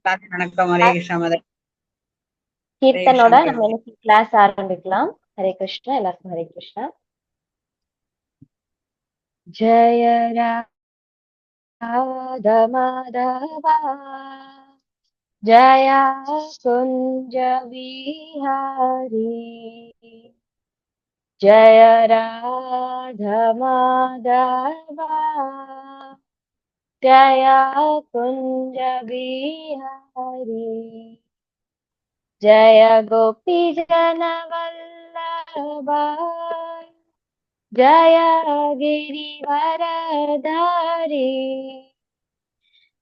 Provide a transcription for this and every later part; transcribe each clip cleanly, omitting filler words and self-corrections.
வணக்கம். ஹரே கிருஷ்ணா மதர். கீர்த்தனோட நம்ம இன்னைக்கு கிளாஸ் ஆரம்பிக்கலாம். ஹரே கிருஷ்ணா, எல்லாருக்கும் ஹரே கிருஷ்ணா. ஜய ராதா மாதவா ஜய குஞ்ச விஹாரி ஜய ராதா மாதவா ஜய குஞ்ச விஹாரி जय गोपी जन वल्लभा जय गिरिवरधारी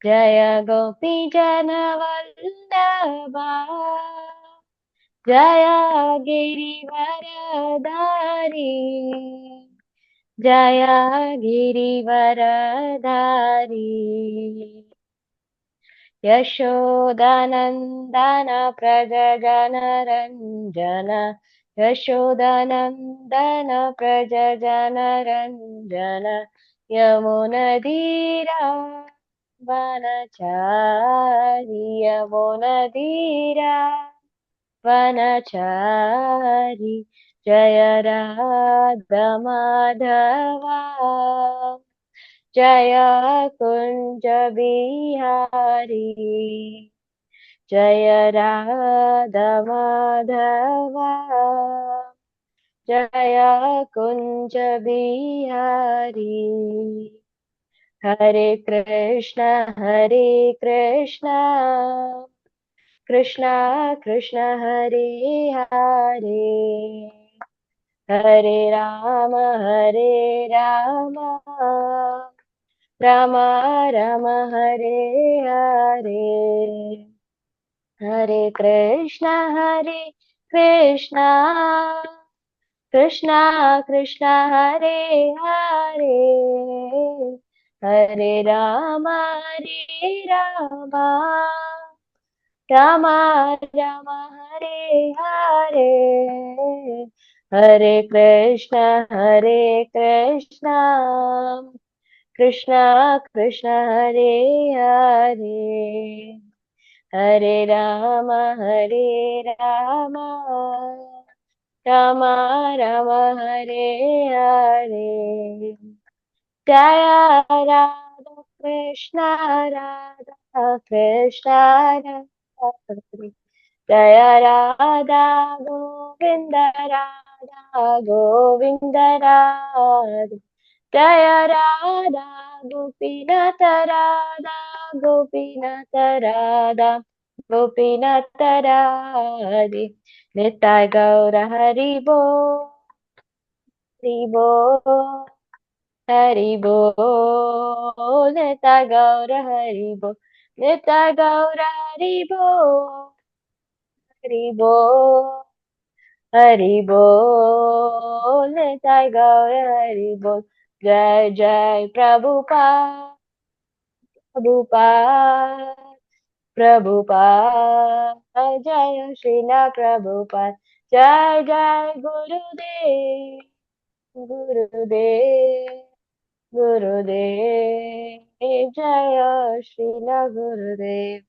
जय गोपी जन वल्लभा जय गिरिवरधारी जय गिरिवरधारी यशोदानन्दन प्रजनरञ्जन यशोदानन्दन प्रजनरञ्जन यमुनधीरा वनचारि यमुनधीरा वनचारि जय राधा माधवा जय कुंज बिहारी जय राधा माधवा जय कुंज बिहारी हरे कृष्ण कृष्ण कृष्ण हरे हरे हरे राम राम राम हरे हरे हरे कृष्ण कृष्ण कृष्ण हरे हरे हरे राम राम राम हरे हरे हरे कृष्ण कृष्ण कृष्ण हरे हरे हरे राम राम राम हरे हरे जय राधा कृष्ण जय राधा गोविंद राधे जय राधा गोपीनाथ राधे निताय गौर हरि बोल निताय गौर हरि बोल निताय गौर हरि बोल निताय गौर हरि बोल जय जय प्रभुपाद जय श्रीला प्रभुपाद जय जय गुरुदेव जय श्रीला गुरुदेव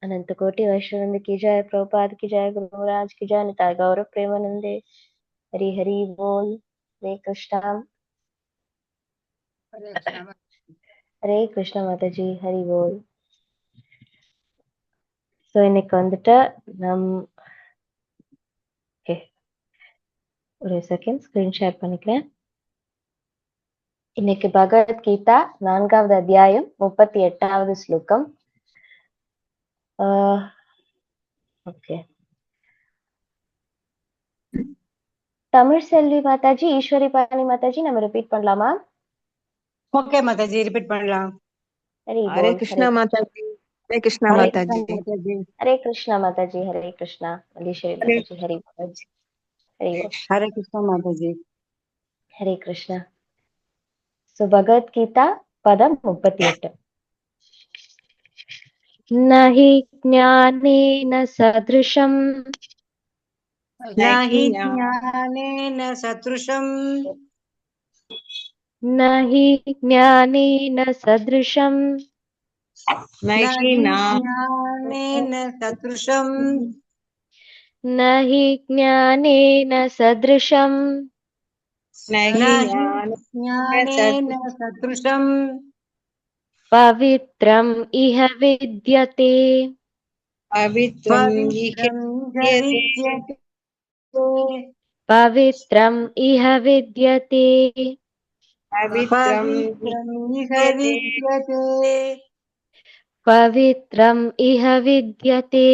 अनंत कोटि वैष्णव की जय प्रभुपाद की जय गुरु महाराज की जय निताय गौर प्रेमानंदे हरि हरि बोल हरे कृष्णा माता जी हरि बोल सो இன்னைக்கு வந்துட்டு ஒரு செகண்ட் ஸ்கிரீன் ஷேர் பண்ணிக்கிறேன். இன்னைக்கு பகவத்கீதா 4வது அத்தியாயம் 38வது ஸ்லோகம். ஓகே, தமிழ் செல்வி மாதாஜி, ஈஸ்வரி பாணி மாதாஜி நம்ம ரிப்பீட் பண்ணலாமா? ஓகே மாதாஜி, ரிப்பீட் பண்ணலாம். ஹரே கிருஷ்ணா மாதாஜி. ஹரே கிருஷ்ணா மாதாஜி. ஹரே கிருஷ்ணா மாதாஜி. ஹரே கிருஷ்ணா. ஈஸ்வரி மாதாஜி ஹரி ஹரே கிருஷ்ணா மாதாஜி. ஹரே கிருஷ்ணா. சோ பகவத்கீதா பதம் 38. நஹி ஞானேன சத்ருஷம் நஹி ஞானேன சத்ருஷம் நஹி ஞானேன சத்ருஷம் न नहि हि ना ज्ञानेन सदृशम् न हि ज्ञानेन सदृशम् नहि न हि ज्ञानेन ज्ञानेन सदृशम् पवित्रम् इह विद्यते पवित्रम् इह पवित्रम् इह विद्यते विद्यते पवित्रम् इह विद्यते पवित्रम् इह पवित्रम् इह विद्यते विद्यते पवित्रम् इह विद्यते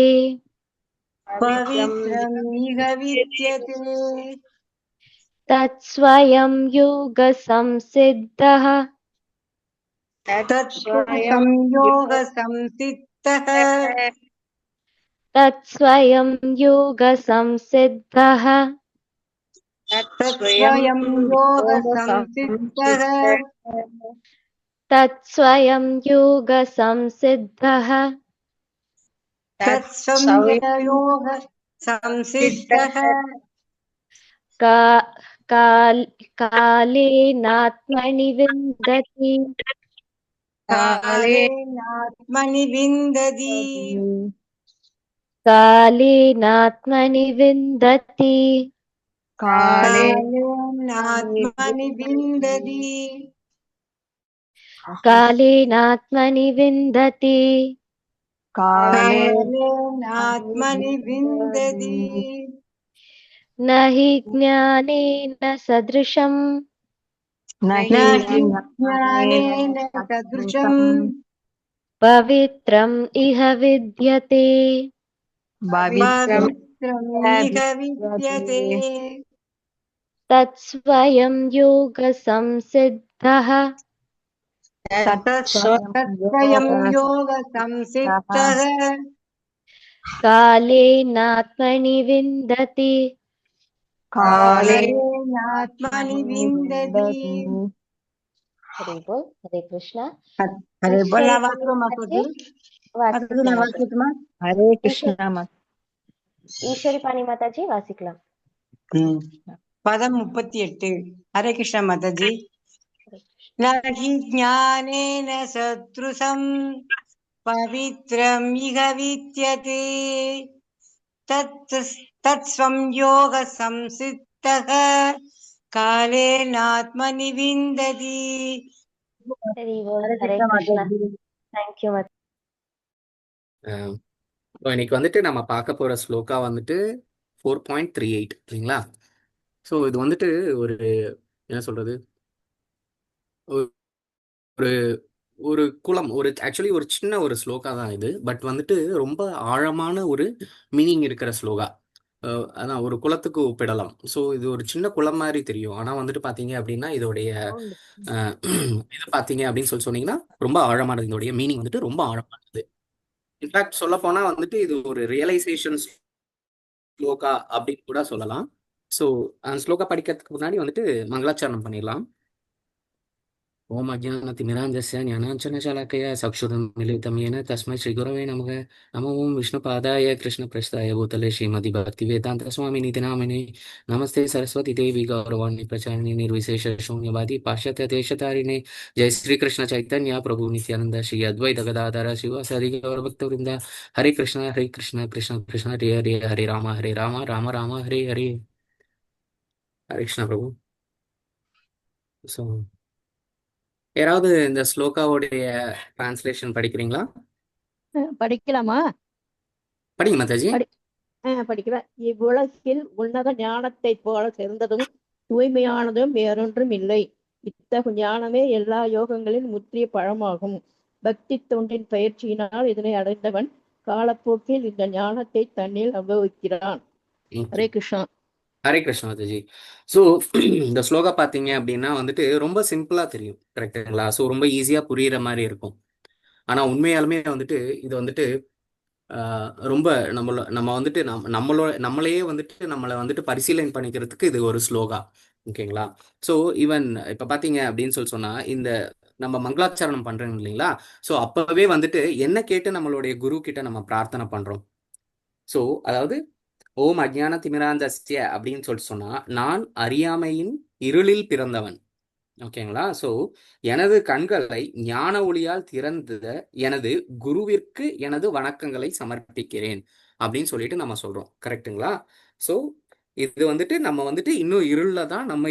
पवित्रम् इह पवित्रम् इह विद्यते विद्यते तत्स्वयं योगसंसिद्धः तत्स्वयं तत्संयोगसंसिद्धः तत्स्वयं योगसंसिद्धः तत्स्वयं तत्स्वयं योगसंसिद्धः योगसंसिद्धः तत्स्वयं योगसंसिद्धः तत्स्वयं तत्संयोगसंसिद्धः का काल कालेनात्मनि विन्दति काले कालेनात्मनि विन्दति कालेनात्मनि विन्दति काले कालेनात्मनि विन्दति कालेनात्मनि विन्दति काले कालेनात्मनि विन्दति न हि ज्ञानेन सदृशम् न न हि हि ज्ञानेन ज्ञानेन सदृशम् सदृशम् पवित्रम् इह विद्यते पवित्रम् पवित्रमिह विद्यते तत्स्वयं योगसंसिद्धः तत्स्वयं तत्स्वयं योगसंसिद्धः कालेनात्मनि विन्दति काले कालेनात्मनि विन्दति हरे बोल हरे कृष्णा हरे बोला ईश्वरी वाक्यं माताजि अधुना वासिक्लम् वाक्यं हरे कृष्ण ईश्वरी पाणी माताजी वासिक्लम् पदं 38 हरे कृष्ण माताजि न हि ज्ञानेन सदृशम् पवित्रम् इह विद्यते तत्संयोगसंसिद्धः कालेनात्मनि विन्दति हरि बोल हरे हरे कृष्ण कृष्णा माताजि थैंक यू இப்போ இன்னைக்கு வந்துட்டு நம்ம பார்க்க போகிற ஸ்லோகா வந்துட்டு 4.38 சரிங்களா. ஸோ இது வந்துட்டு ஒரு என்ன சொல்கிறது, ஒரு ஒரு குளம், ஒரு ஆக்சுவலி ஒரு சின்ன ஒரு ஸ்லோகா தான் இது. பட் வந்துட்டு ரொம்ப ஆழமான ஒரு மீனிங் இருக்கிற ஸ்லோகா. அதான் ஒரு குளத்துக்கு ஒப்பிடலாம். ஸோ இது ஒரு சின்ன குளம் மாதிரி தெரியும். ஆனால் வந்துட்டு பார்த்தீங்க அப்படின்னா இதோடைய இது பார்த்தீங்க அப்படின்னு சொன்னீங்கன்னா ரொம்ப ஆழமானது. இதோடைய மீனிங் வந்துட்டு ரொம்ப ஆழமானது. இன்ஃபேக்ட் சொல்ல போனா வந்துட்டு இது ஒரு ரியலைசேஷன் ஸ்லோகா அப்படின்னு கூட சொல்லலாம். ஸோ அந்த ஸ்லோகா படிக்கிறதுக்கு முன்னாடி வந்துட்டு மங்களாச்சரணம் பண்ணிடலாம். ஓம் அஜானதிமிராஞ்சஸ்ய ஞானாஞ்சனசலாக்கயா சக்ஷுரமிலிதம் येन तस्मै श्रीगुरवे नमः. नमो ओं विष्णुपादाय कृष्णप्रस्थाय भूतले श्रीमति भक्तिवेदान्तस्वामिनिति नामिने नमस्ते सरस्वती देवी गौरवाणी प्रचारिणे निर्विशेष शून्यवादी पाश्चात्य देशतारिणे जय श्री कृष्ण चैतन्य प्रभु नित्यानंद श्री अद्वैत गदाधर शिवासादि गौरभक्तवृंद हरे कृष्ण कृष्ण कृष्ण हरे हरे हरे राम राम राम हरे हरे. हरे कृष्ण प्रभु. ஸோ யாராவது இந்த ஸ்லோகாவுடைய டிரான்ஸ்லேஷன் படிக்கிறீங்களா? படிக்கலாமா? படிங்க மாதாஜி. படிக்கிறேன். இவ்வுலகில் உன்னத ஞானத்தைப் போல சிறந்ததும் தூய்மையானதும் வேறொன்றும் இல்லை. இத்தகு ஞானமே எல்லா யோகங்களின் முற்றிய பழமாகும். பக்தி தொண்டின் பயிற்சியினால் இதனை அடைந்தவன் காலப்போக்கில் இந்த ஞானத்தை தன்னில் அனுபவிக்கிறான். ஹரே கிருஷ்ணா. ஹரே கிருஷ்ண மாதாஜி. ஸோ இந்த ஸ்லோகா பார்த்தீங்க அப்படின்னா வந்துட்டு ரொம்ப சிம்பிளாக தெரியும், கரெக்டுங்களா? ஸோ ரொம்ப ஈஸியாக புரிகிற மாதிரி இருக்கும். ஆனால் உண்மையாலுமே வந்துட்டு இது வந்துட்டு ரொம்ப நம்ம வந்துட்டு நம்மளையே வந்துட்டு நம்மளை வந்துட்டு பரிசீலனை பண்ணிக்கிறதுக்கு இது ஒரு ஸ்லோகா, ஓகேங்களா? ஸோ ஈவன் இப்போ பார்த்தீங்க அப்படின்னு சொன்னால் இந்த நம்ம மங்களாச்சரணம் பண்ணுறோம் இல்லைங்களா? ஸோ அப்போவே வந்துட்டு என்ன கேட்டு நம்மளுடைய குரு கிட்ட நம்ம பிரார்த்தனை பண்ணுறோம். ஸோ அதாவது ஓம் அஜ்ஞான திமிராந்தஸ்ய அப்படின்னு சொன்னா நான் அறியாமையின் இருளில் பிறந்தவன். ஓகேங்களா? ஸோ எனது கண்களை ஞான ஒளியால் திறந்த எனது குருவிற்கு எனது வணக்கங்களை சமர்ப்பிக்கிறேன் அப்படின்னு சொல்லிட்டு நம்ம சொல்றோம். கரெக்ட்டுங்களா? ஸோ இது வந்துட்டு நம்ம வந்துட்டு இன்னும் இருளில் தான் நம்ம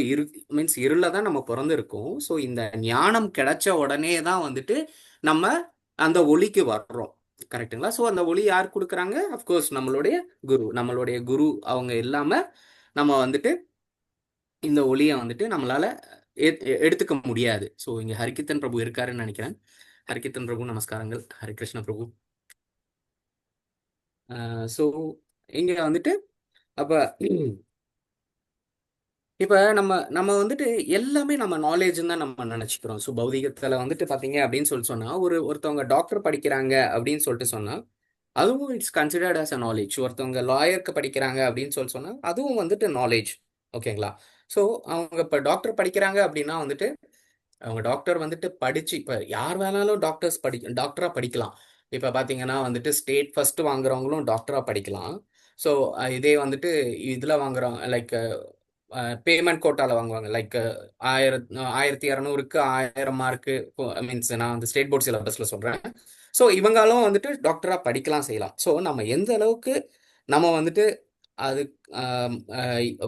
மீன்ஸ் இருளில் தான் நம்ம பிறந்திருக்கோம். ஸோ இந்த ஞானம் கிடைச்ச உடனே தான் வந்துட்டு நம்ம அந்த ஒளிக்கு வர்றோம். கரெக்ட்டுங்களா? ஸோ அந்த ஒளி யார் கொடுக்குறாங்க? அஃப்கோர்ஸ் நம்மளுடைய குரு அவங்க இல்லாம நம்ம வந்துட்டு இந்த ஒளியை வந்துட்டு நம்மளால எடுத்துக்க முடியாது. ஸோ இங்க ஹரிகிருத்தன் பிரபு இருக்காருன்னு நினைக்கிறேன். ஹரிகிருத்தன் பிரபு நமஸ்காரங்கள். ஹரிகிருஷ்ண பிரபு. ஸோ இங்க வந்துட்டு அப்ப இப்ப நம்ம நம்ம வந்துட்டு எல்லாமே நம்ம நாலேஜ்னு தான் நம்ம நினைச்சுக்கிறோம். ஸோ பௌதிகத்துல வந்துட்டு பாத்தீங்க அப்படின்னு சொல்லி சொன்னா ஒருத்தவங்க டாக்டர் படிக்கிறாங்க அப்படின்னு சொல்லிட்டு சொன்னா அதுவும் it's considered as a knowledge. ஒருத்தவங்க லாயருக்கு படிக்கிறாங்க அப்படின்னு சொல்லி சொன்னா அதுவும் வந்துட்டு நாலேஜ். ஓகேங்களா? ஸோ அவங்க இப்போ டாக்டர் படிக்கிறாங்க அப்படின்னா வந்துட்டு அவங்க டாக்டர் வந்துட்டு படிச்சு இப்போ யார் வேணாலும் டாக்டரா படிக்கலாம். இப்போ பார்த்தீங்கன்னா வந்துட்டு ஸ்டேட் ஃபர்ஸ்ட் வாங்குறவங்களும் டாக்டரா படிக்கலாம். ஸோ இதே வந்துட்டு இதில் வாங்குறோம் லைக் பேமெண்ட் கோட்டால வாங்குவாங்க லைக் 1200க்கு 1000 மார்க்கு மீன்ஸ் நான் வந்து ஸ்டேட் போர்ட் சிலபஸ்ல சொல்றேன். ஸோ இவங்களும் வந்துட்டு டாக்டரா படிக்கலாம் செய்யலாம். ஸோ நம்ம எந்த அளவுக்கு நம்ம வந்துட்டு அது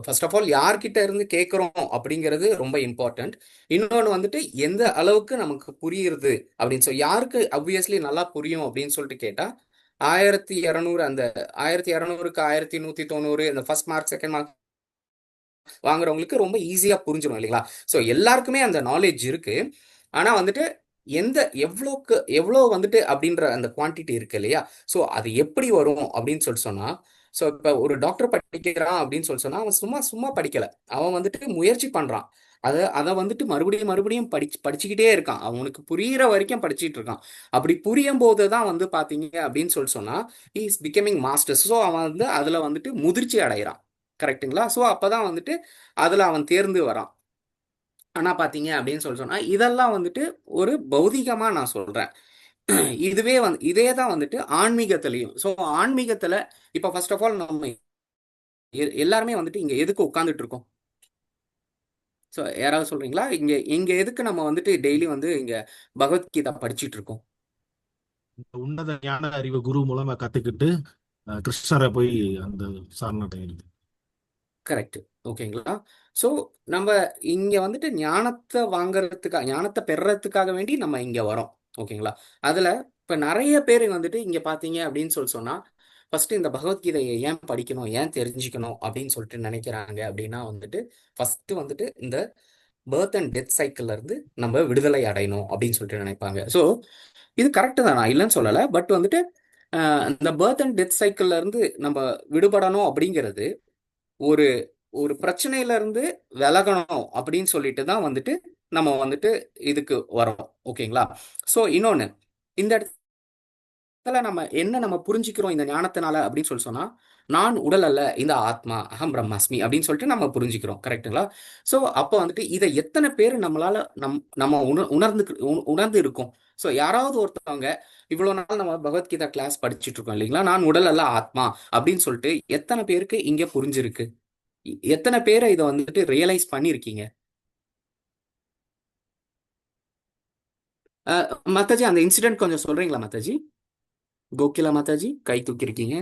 ஃபர்ஸ்ட் ஆஃப் ஆல் யார்கிட்ட இருந்து கேட்குறோம் அப்படிங்கிறது ரொம்ப இம்பார்ட்டன்ட். இன்னொன்று வந்துட்டு எந்த அளவுக்கு நமக்கு புரியுறது அப்படின்னு சொல்லி யாருக்கு அப்வியஸ்லி நல்லா புரியும் அப்படின்னு சொல்லிட்டு கேட்டால் 1200 அந்த 1200க்கு 1190 இந்த ஃபர்ஸ்ட் மார்க் செகண்ட் மார்க் வாங்குறவங்களுக்கு ரொம்ப ஈஸியா புரிஞ்சிடும் இல்லைங்களா? ஸோ எல்லாருக்குமே அந்த நாலேஜ் இருக்கு. ஆனா வந்துட்டு எவ்வளோ வந்துட்டு அப்படின்ற அந்த குவான்டிட்டி இருக்கு இல்லையா? ஸோ அது எப்படி வரும் அப்படின்னு சொல்லி சொன்னா ஸோ இப்போ ஒரு டாக்டர் படிக்கிறான் அப்படின்னு சொல்லி சொன்னா அவன் சும்மா சும்மா படிக்கல. அவன் வந்துட்டு முயற்சி பண்றான். அதை வந்துட்டு மறுபடியும் படிச்சுக்கிட்டே இருக்கான். அவனுக்கு புரியிற வரைக்கும் படிச்சுட்டு இருக்கான். அப்படி புரியும் போது தான் வந்து பாத்தீங்க அப்படின்னு சொல்லி சொன்னா இஸ் பிகமிங் மாஸ்டர். ஸோ அவன் வந்து அதுல வந்துட்டு முதிர்ச்சி அடைகிறான். கரெக்டுங்களா? ஸோ அப்பதான் வந்துட்டு அதுல அவன் தேர்ந்து வரான். ஆனா பாத்தீங்க அப்படின்னு சொல்லி சொன்னா இதெல்லாம் வந்துட்டு ஒரு பௌதிகமா நான் சொல்றேன். இதே தான் வந்துட்டு ஆன்மீகத்திலையும். ஸோ ஆன்மீகத்துல இப்ப ஃபர்ஸ்ட் ஆஃப் ஆல் நம்ம எல்லாருமே வந்துட்டு இங்க எதுக்கு உட்கார்ந்துட்டு இருக்கோம்? ஸோ யாராவது சொல்றீங்களா? இங்க இங்க எதுக்கு நம்ம வந்துட்டு டெய்லி வந்து இங்க பகவத்கீதா படிச்சுட்டு இருக்கோம்? உன்னத ஞான அறிவு குரு மூலமா கத்துக்கிட்டு கிருஷ்ணரை போய் அந்த சரணடைகிறது. கரெக்ட். ஓகேங்களா? ஸோ நம்ம இங்க வந்துட்டு ஞானத்தை பெறறதுக்காக வேண்டி நம்ம இங்க வரோம். ஓகேங்களா? அதுல இப்ப நிறைய பேர் வந்துட்டு இங்க பாத்தீங்க அப்படின்னு சொன்னா ஃபர்ஸ்ட் இந்த பகவத்கீதையை ஏன் படிக்கணும், ஏன் தெரிஞ்சுக்கணும் அப்படின்னு சொல்லிட்டு நினைக்கிறாங்க அப்படின்னா வந்துட்டு ஃபர்ஸ்ட் வந்துட்டு இந்த பர்த் அண்ட் டெத் சைக்கிள்ல இருந்து நம்ம விடுதலை அடையணும் அப்படின்னு சொல்லிட்டு நினைப்பாங்க. ஸோ இது கரெக்டு தான், நான் இல்லைன்னு சொல்லலை. பட் வந்துட்டு இந்த பர்த் அண்ட் டெத் சைக்கிள்ல இருந்து நம்ம விடுபடணும் அப்படிங்கிறது ஒரு ஒரு பிரச்சனையில இருந்து விலகணும் அப்படின்னு சொல்லிட்டு தான் வந்துட்டு நம்ம வந்துட்டு இதுக்கு வரோம். ஓகேங்களா? ஸோ இன்னொன்னு இந்த இடத்துல நம்ம புரிஞ்சுக்கிறோம் இந்த ஞானத்தினால அப்படின்னு சொல்லி சொன்னா நான் உடல் அல்ல, இந்த ஆத்மா, அகம் பிரம்மாஸ்மி அப்படின்னு சொல்லிட்டு நம்ம புரிஞ்சுக்கிறோம். கரெக்டுங்களா? ஸோ அப்போ வந்துட்டு இதை எத்தனை பேர் நம்மளால நம்ம உணர்ந்து இருக்கோம்? ஸோ யாராவது ஒருத்தவங்க இவ்வளவு நாள் நம்ம பகவத்கீதா கிளாஸ் படிச்சுட்டு இருக்கோம் இல்லைங்களா, நான் உடல் அல்ல ஆத்மா அப்படின்னு சொல்லிட்டு எத்தனை பேருக்கு இங்க புரிஞ்சிருக்கு? எத்தனை பேரை இதை வந்துட்டு ரியலைஸ் பண்ணிருக்கீங்க? மாதாஜி அந்த இன்சிடென்ட் கொஞ்சம் சொல்றீங்களா மாதாஜி? கோகிலா மாதாஜி கை தூக்கி இருக்கீங்க.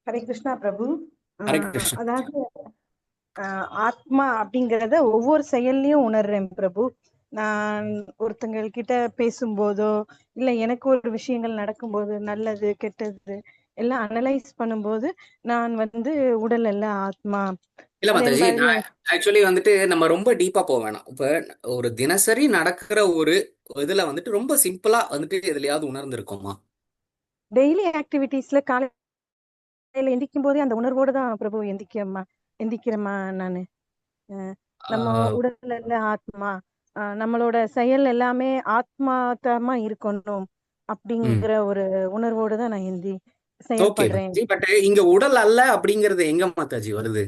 ஹரே கிருஷ்ணா பிரபு. ஹரே கிருஷ்ணா. அதாவது ஆத்மா அப்படிங்கறத ஒவ்வொரு செயல்லையும் உணர்றேன் பிரபு. நான் ஒருத்தங்கள்கிட்ட பேசும்போதோ இல்ல எனக்கு ஒரு விஷயங்கள் நடக்கும்போது நல்லது கெட்டது எல்லாம் அனலைஸ் பண்ணும்போது நான் வந்து உடல் அல்ல ஆத்மா. இல்ல அதே மாதாஜி, மாதிரி ஆக்சுவலி வந்துட்டு நம்ம ரொம்ப டீப்பா போக வேணாம். இப்ப ஒரு தினசரி நடக்கிற ஒரு இதுல வந்துட்டு ரொம்ப சிம்பிளா வந்துட்டு எதுலயாவது உணர்ந்து இருக்கோமா? டெய்லி ஆக்டிவிட்டீஸ்ல காலையில எந்திக்கும் போதே அந்த உணர்வோட தான் பிரபு எந்திக்கிறேம்மா நானு. நம்ம உடல் அல்ல ஆத்மா, நம்மளோட செயல் எல்லாமே ஆத்மார்த்தமா இருக்கணும் அப்படிங்கிற ஒரு உணர்வோடு தான் நான் ஓகே செயல்படுறேன். மாதாஜி. பட் இங்க உடல் அல்ல அப்படிங்கிறது எங்க மாதாஜி வருது?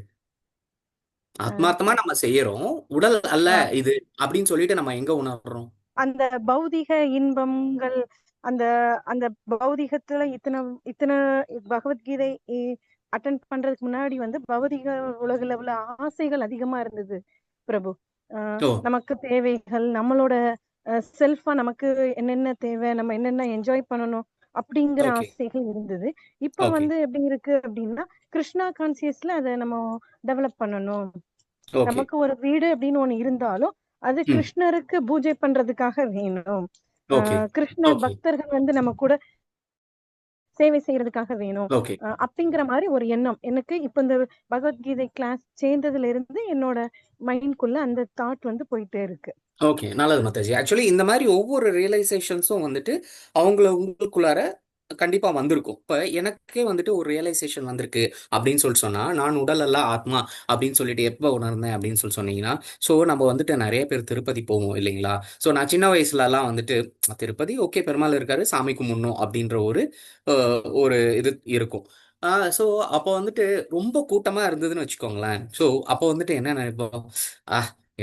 ஆத்மார்த்தமா நம்ம செய்யறோம், உடல் அல்ல இது அப்படின்னு சொல்லிட்டு நம்ம எங்க உணர்றோம்? அந்த பௌதிக இன்பங்கள், அந்த அந்த பௌதிகத்துல இத்தனை இத்தனை பகவத்கீதை அட்டன் பண்றதுக்கு முன்னாடி வந்து பௌதிக உலகில் உள்ள ஆசைகள் அதிகமா இருந்தது பிரபு. ஓ நமக்கு தேவைகள், நம்மளோட செல்ஃபா நமக்கு என்னென்ன தேவை, நம்ம என்னென்ன என்ஜாய் பண்ணணும் அப்படிங்கிற ஓகே ஆசைகள் இருந்தது. இப்ப ஓகே வந்து எப்படி இருக்கு அப்படின்னா, கிருஷ்ணா கான்சியஸ்ல அதை நம்ம டெவலப் பண்ணணும். ஓகே நமக்கு ஒரு வீடு அப்படின்னு ஒண்ணு இருந்தாலும் அது ம் கிருஷ்ணருக்கு பூஜை பண்றதுக்காக வேணும். ஓகே கிருஷ்ண ஓகே பக்தர்கள் வந்து நம்ம கூட சேவை செய்யறதுக்காக வேணும். ஓகே அப்படிங்கிற மாதிரி ஒரு எண்ணம் எனக்கு இப்ப இந்த பகவத்கீதை கிளாஸ் சேர்ந்ததுல இருந்து என்னோட மைண்ட்குள்ள அந்த தாட் வந்து போயிட்டே இருக்கு. ஓகே நல்லது மாதாஜி. ஆக்சுவலி இந்த மாதிரி ஒவ்வொரு ரியலைசேஷன்ஸும் வந்துட்டு உங்களுக்குள்ளார கண்டிப்பா வந்திருக்கும். இப்ப எனக்கே வந்துட்டு ஒரு ரியலைசேஷன் வந்திருக்கு அப்படின்னு சொன்னா, நான் உடல் அல்ல ஆத்மா அப்படின்னு சொல்லிட்டு எப்ப உணர்ந்தேன் அப்படின்னு சொன்னீங்கன்னா, ஸோ நம்ம வந்துட்டு நிறைய பேர் திருப்பதி போவோம் இல்லைங்களா? ஸோ நான் சின்ன வயசுலலாம் வந்துட்டு திருப்பதி ஓகே பெருமாள் இருக்காரு சாமி கும்பிடணும் அப்படின்ற ஒரு இது இருக்கும். ஸோ அப்போ வந்துட்டு ரொம்ப கூட்டமா இருந்ததுன்னு வச்சுக்கோங்களேன். ஸோ அப்போ வந்துட்டு என்ன நினைப்போம்,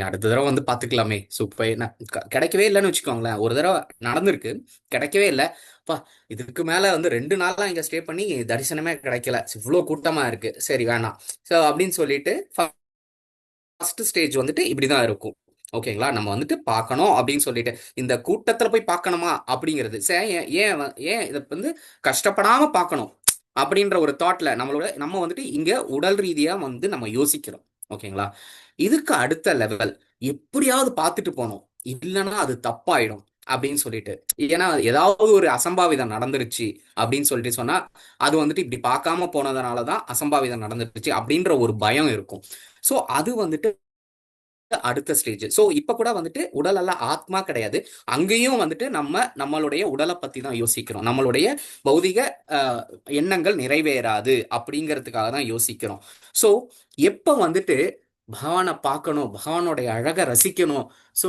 அடுத்த தடவை வந்து பார்த்துக்கலாமே. சூப்பர் என்ன கிடைக்கவே இல்லைன்னு வச்சுக்கோங்களேன். ஒரு தடவை நடந்திருக்கு, கிடைக்கவே இல்லை. அப்பா இதுக்கு மேலே வந்து 2 நாளாக இங்கே ஸ்டே பண்ணி தரிசனமே கிடைக்கல, இவ்வளோ கூட்டமாக இருக்கு, சரி வேணாம். ஸோ அப்படின்னு சொல்லிட்டு ஃபர்ஸ்ட் ஸ்டேஜ் வந்துட்டு இப்படிதான் இருக்கும். ஓகேங்களா? நம்ம வந்துட்டு பார்க்கணும் அப்படின்னு சொல்லிட்டு இந்த கூட்டத்துல போய் பார்க்கணுமா அப்படிங்கிறது ஏன் இதை வந்து கஷ்டப்படாம பார்க்கணும் அப்படின்ற ஒரு தாட்ல நம்ம வந்துட்டு இங்க உடல் ரீதியா வந்து நம்ம யோசிக்கிறோம். ஓகேங்களா? இதுக்கு அடுத்த லெவல் எப்படியாவது பார்த்துட்டு போனோம், இல்லைன்னா அது தப்பாயிடும் அப்படின்னு சொல்லிட்டு. ஏன்னா ஏதாவது ஒரு அசம்பாவிதம் நடந்துருச்சு அப்படின்னு சொல்லிட்டு சொன்னா அது வந்துட்டு இப்படி பார்க்காம போனதுனாலதான் அசம்பாவிதம் நடந்துருச்சு அப்படின்ற ஒரு பயம் இருக்கும். ஸோ அது வந்துட்டு அடுத்த ஸ்டேஜ். ஸோ இப்ப கூட வந்துட்டு உடல் அல்ல ஆத்மா கிடையாது, அங்கேயும் வந்துட்டு நம்மளுடைய உடலை பத்தி தான் யோசிக்கிறோம். நம்மளுடைய பௌதிக எண்ணங்கள் நிறைவேறாது அப்படிங்கிறதுக்காக தான் யோசிக்கிறோம். ஸோ எப்ப வந்துட்டு பகவானை பார்க்கணும், பகவானுடைய அழகை ரசிக்கணும், ஸோ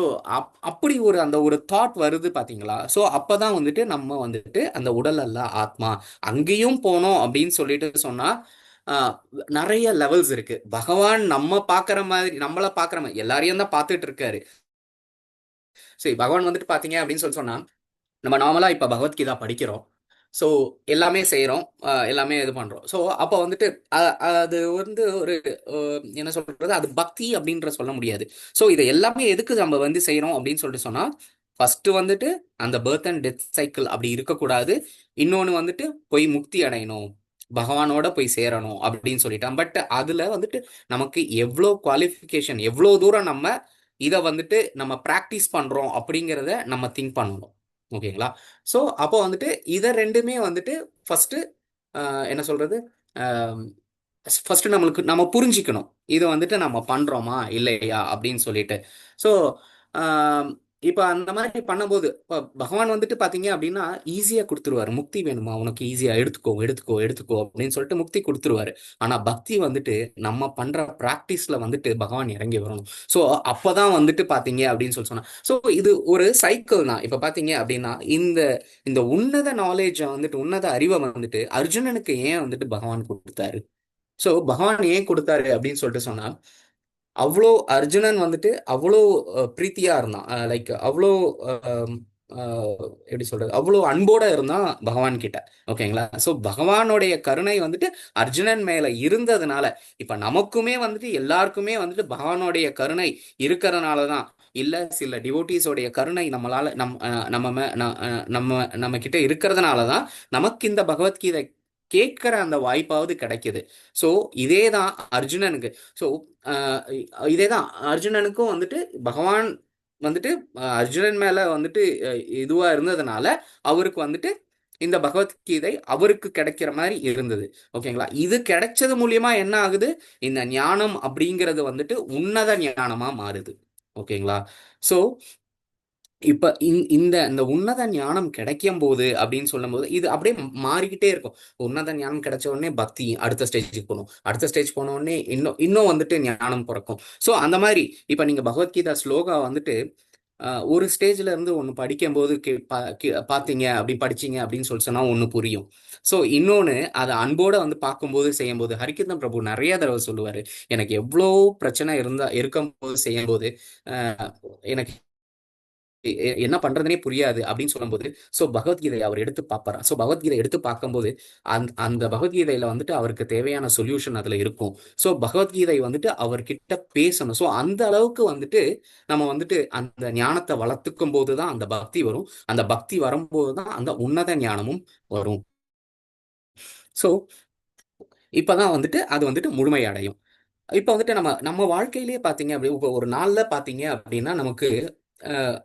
அப்படி அந்த ஒரு தாட் வருது பாத்தீங்களா? ஸோ அப்பதான் வந்துட்டு நம்ம வந்துட்டு அந்த உடல் அல்ல ஆத்மா அங்கேயும் போனோம் அப்படின்னு சொல்லிட்டு சொன்னா நிறைய லெவல்ஸ் இருக்கு. பகவான் நம்மள பாக்குற மாதிரி எல்லாரையும் தான் பார்த்துட்டு இருக்காரு. சரி, பகவான் வந்துட்டு பாத்தீங்க அப்படின்னு சொன்னா நம்ம நார்மலா இப்ப பகவத்கீதா படிக்கிறோம், ஸோ எல்லாமே செய்யறோம், எல்லாமே இது பண்றோம். ஸோ அப்போ வந்துட்டு அது வந்து ஒரு என்ன சொல்றது, அது பக்தி அப்படின்ற சொல்ல முடியாது. ஸோ இதை எல்லாமே எதுக்கு நம்ம வந்து செய்யறோம் அப்படின்னு சொல்லிட்டு சொன்னா, ஃபர்ஸ்ட் வந்துட்டு அந்த பர்த் அண்ட் டெத் சைக்கிள் அப்படி இருக்கக்கூடாது. இன்னொன்னு வந்துட்டு போய் முக்தி அடையணும், பகவானோட போய் சேரணும் அப்படின்னு சொல்லிட்டான். பட் அதுல வந்துட்டு நமக்கு எவ்வளோ குவாலிஃபிகேஷன், எவ்வளோ தூரம் நம்ம இதை வந்துட்டு நம்ம ப்ராக்டிஸ் பண்றோம் அப்படிங்கிறத நம்ம திங்க் பண்ணணும். ஓகேங்களா? ஸோ அப்போ வந்துட்டு இதை ரெண்டுமே வந்துட்டு ஃபர்ஸ்ட் என்ன சொல்றது, ஃபர்ஸ்ட் நம்ம புரிஞ்சிக்கணும் இதை வந்துட்டு நம்ம பண்றோமா இல்லையா அப்படின்னு சொல்லிட்டு. ஸோ இப்போ அந்த மாதிரி பண்ணும்போது இப்போ பகவான் வந்துட்டு பாத்தீங்க அப்படின்னா ஈஸியா கொடுத்துருவாரு. முக்தி வேணுமா உனக்கு, ஈஸியா எடுத்துக்கோ எடுத்துக்கோ எடுத்துக்கோ அப்படின்னு சொல்லிட்டு முக்தி கொடுத்துருவாரு. ஆனா பக்தி வந்துட்டு நம்ம பண்ற பிராக்டிஸ்ல வந்துட்டு பகவான் இறங்கி வரணும். ஸோ அப்பதான் வந்துட்டு பாத்தீங்க அப்படின்னு சொன்னா, ஸோ இது ஒரு சைக்கிள் தான். இப்ப பாத்தீங்க அப்படின்னா இந்த இந்த உன்னத நாலேஜை வந்துட்டு, உன்னத அறிவை வந்துட்டு அர்ஜுனனுக்கு ஏன் வந்துட்டு பகவான் கொடுத்தாரு? ஸோ பகவான் ஏன் கொடுத்தாரு அப்படின்னு சொல்லிட்டு சொன்னா, அவ்வளோ அர்ஜுனன் வந்துட்டு அவ்வளோ பிரீத்தியா இருந்தான், லைக் அவ்வளோ எப்படி சொல்றது, அவ்வளோ அன்போட இருந்தான் பகவான் கிட்ட. ஓகேங்களா? ஸோ பகவானுடைய கருணை வந்துட்டு அர்ஜுனன் மேல இருந்ததுனால இப்ப நமக்குமே வந்துட்டு எல்லாருக்குமே வந்துட்டு பகவானுடைய கருணை இருக்கிறதுனாலதான், இல்ல சில டிவோட்டிஸோடைய கருணை நம்மளால நம்ம கிட்ட இருக்கிறதுனாலதான் நமக்கு இந்த பகவத்கீதை கேட்கிற அந்த வாய்ப்பாவது கிடைக்குது. ஸோ இதேதான் அர்ஜுனனுக்கு. ஸோ இதேதான் அர்ஜுனனுக்கும் வந்துட்டு பகவான் வந்துட்டு அர்ஜுனன் மேல வந்துட்டு இதுவா இருந்ததுனால அவருக்கு வந்துட்டு இந்த பகவத்கீதை அவருக்கு கிடைக்கிற மாதிரி இருந்தது. ஓகேங்களா? இது கிடைச்சது மூலியமா என்ன ஆகுது, இந்த ஞானம் அப்படிங்கிறது வந்துட்டு உன்னத ஞானமா மாறுது. ஓகேங்களா? ஸோ இப்ப இந்த இந்த உன்னத ஞானம் கிடைக்கும் போது அப்படின்னு சொல்லும் போது இது அப்படியே மாறிக்கிட்டே இருக்கும். உன்னத ஞானம் கிடைச்ச உடனே பக்தி அடுத்த ஸ்டேஜுக்கு போகணும், அடுத்த ஸ்டேஜ் போன உடனே இன்னும் வந்துட்டு ஞானம் பிறக்கும். ஸோ அந்த மாதிரி இப்ப நீங்க பகவத்கீதா ஸ்லோகா வந்துட்டு ஒரு ஸ்டேஜ்ல இருந்து ஒன்று படிக்கும்போது பார்த்தீங்க அப்படி படிச்சீங்க அப்படின்னு சொல்லி சொன்னா ஒன்று புரியும். ஸோ இன்னொன்று அதை அன்போட வந்து பார்க்கும்போது செய்யும்போது, ஹரிகிருஷ்ணன் பிரபு நிறைய தடவை சொல்லுவாரு, எனக்கு எவ்வளோ பிரச்சனை இருக்கும்போது செய்யும்போது எனக்கு என்ன பண்றதுனே புரியாது அப்படின்னு சொல்லும்போது, ஸோ பகவத்கீதையை அவர் எடுத்து பார்ப்பாரா. ஸோ பகவத்கீதை எடுத்து பார்க்கும்போது அந்த பகவத்கீதையில வந்துட்டு அவருக்கு தேவையான சொல்யூஷன் அதுல இருக்கும். ஸோ பகவத்கீதை வந்துட்டு அவர்கிட்ட பேசணும். ஸோ அந்த அளவுக்கு வந்துட்டு நம்ம வந்துட்டு அந்த ஞானத்தை வளர்த்துக்கும் போதுதான் அந்த பக்தி வரும். அந்த பக்தி வரும்போது தான் அந்த உன்னத ஞானமும் வரும். ஸோ இப்பதான் வந்துட்டு அது வந்துட்டு முழுமை அடையும். இப்ப வந்துட்டு நம்ம நம்ம வாழ்க்கையிலேயே பாத்தீங்க அப்படி இப்ப ஒரு நாள்ல பாத்தீங்க அப்படின்னா நமக்கு அஹ்,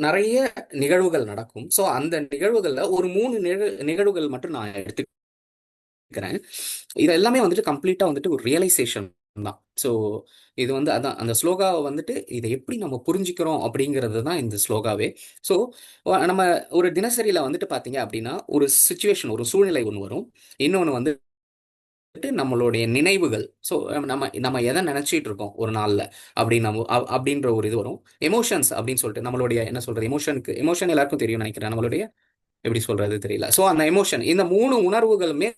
நிறைய நிகழ்வுகள் நடக்கும். ஸோ அந்த நிகழ்வுகள்ல ஒரு 3 நிகழ்வுகள் மட்டும் நான் எடுத்துக்கிறேன். இது எல்லாமே வந்துட்டு கம்ப்ளீட்டா வந்துட்டு ஒரு ரியலைசேஷன் தான். ஸோ இது வந்து அதான் அந்த ஸ்லோகாவை வந்துட்டு இதை எப்படி நம்ம புரிஞ்சுக்கிறோம் அப்படிங்கிறது தான் இந்த ஸ்லோகாவே. ஸோ நம்ம ஒரு தினசரியில வந்துட்டு பாத்தீங்க அப்படின்னா ஒரு சுச்சுவேஷன் ஒரு சூழ்நிலை ஒன்று வரும். இன்னொன்று வந்து நம்மளுடைய நினைவுகள். ஸோ நம்ம நம்ம எதை நினைச்சிட்டு இருக்கோம் ஒரு நாள்ல அப்படின்னு அப்படின்ற ஒரு இது வரும். எமோஷன்ஸ் அப்படின்னு சொல்லிட்டு நம்மளுடைய என்ன சொல்றது எமோஷன் எல்லாருக்கும் தெரியும் நினைக்கிறேன். நம்மளுடைய எப்படி சொல்றது தெரியல. ஸோ அந்த எமோஷன் இந்த 3 உணர்வுகளுமே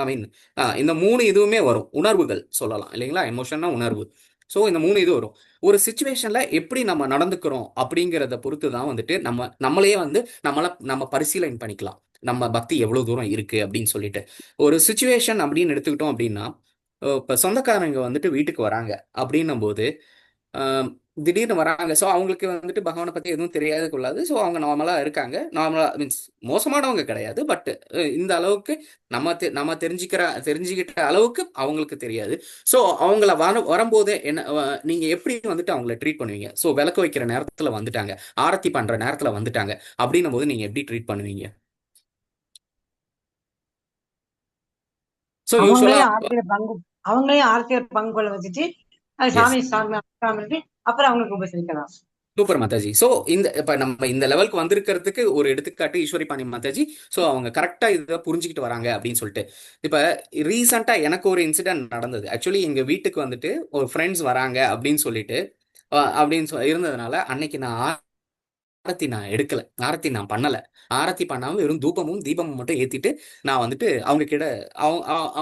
ஐ மீன் இந்த 3 இதுவுமே வரும். உணர்வுகள் சொல்லலாம் இல்லைங்களா? எமோஷன்னா உணர்வு. ஸோ இந்த 3 இது வரும். ஒரு சுச்சுவேஷன்ல எப்படி நம்ம நடந்துக்கிறோம் அப்படிங்கிறத பொறுத்து தான் வந்துட்டு நம்மளே வந்து நம்ம பரிசீலனை பண்ணிக்கலாம். நம்ம பக்தி எவ்வளவு தூரம் இருக்கு அப்படின்னு சொல்லிட்டு. ஒரு சுச்சுவேஷன் அப்படின்னு எடுத்துக்கிட்டோம் அப்படின்னா, இப்ப சொந்தக்காரங்க வந்துட்டு வீட்டுக்கு வராங்க அப்படின்னும் போது ஆஹ் திடீர்னு வராங்க. ஸோ அவங்களுக்கு வந்துட்டு பகவானை பத்தி எதுவும் தெரியாது கொள்ளாது. ஸோ அவங்க நார்மலா இருக்காங்க. நார்மலா மீன்ஸ் மோசமானவங்க கிடையாது. பட் இந்த அளவுக்கு நம்ம தெரிஞ்சுக்கிட்ட அளவுக்கு அவங்களுக்கு தெரியாது. ஸோ அவங்கள வரும்போது என்ன நீங்க எப்படி வந்துட்டு அவங்கள ட்ரீட் பண்ணுவீங்க? ஸோ விளக்கு வைக்கிற நேரத்துல வந்துட்டாங்க, ஆரத்தி பண்ற நேரத்துல வந்துட்டாங்க அப்படின்னும் போது நீங்க எப்படி ட்ரீட் பண்ணுவீங்க? ஸோ யூஸ்வலா அவங்களையும் ஆர்த்தியில பங்கு கொள்ள வச்சுட்டு அது சாமி சாமி அப்புறம் அவங்களுக்கு உபசரிக்கலாம். சூப்பர் மாதாஜி. ஸோ இப்ப நம்ம இந்த லெவலுக்கு வந்திருக்கிறதுக்கு ஒரு எடுத்துக்காட்டு ஈஸ்வரி பாணி மாதாஜி. ஸோ அவங்க கரெக்டா இதை புரிஞ்சுக்கிட்டு வராங்க அப்படின்னு சொல்லிட்டு. இப்ப ரீசெண்டா எனக்கு ஒரு இன்சிடென்ட் நடந்தது. ஆக்சுவலி எங்க வீட்டுக்கு வந்துட்டு ஒரு ஃப்ரெண்ட்ஸ் வராங்க அப்படின்னு சொல்லிட்டு அப்படின்னு இருந்ததுனால அன்னைக்கு ஆரத்தி நான் எடுக்கல, ஆரத்தி நான் பண்ணல. ஆரத்தி பண்ணாம வெறும் தூபமும் தீபமும் மட்டும் ஏத்திட்டு நான் வந்துட்டு அவங்க கிட்ட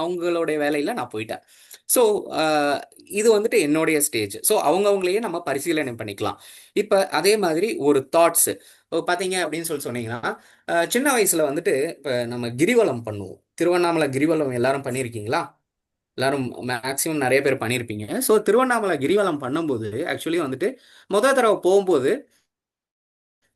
அவங்களுடைய வேலையில நான் போயிட்டேன். ஸோ இது வந்துட்டு என்னுடைய ஸ்டேஜ். ஸோ அவங்கவுங்களையே நம்ம பரிசீலனை பண்ணிக்கலாம். இப்போ அதே மாதிரி ஒரு தாட்ஸ் பார்த்தீங்க அப்படின்னு சொன்னீங்கன்னா, சின்ன வயசுல வந்துட்டு இப்போ நம்ம கிரிவலம் பண்ணுவோம். திருவண்ணாமலை கிரிவலம் எல்லாரும் பண்ணியிருக்கீங்களா? எல்லாரும் மேக்சிமம் நிறைய பேர் பண்ணியிருப்பீங்க. ஸோ திருவண்ணாமலை கிரிவலம் பண்ணும்போது ஆக்சுவலி வந்துட்டு தடவை போகும்போது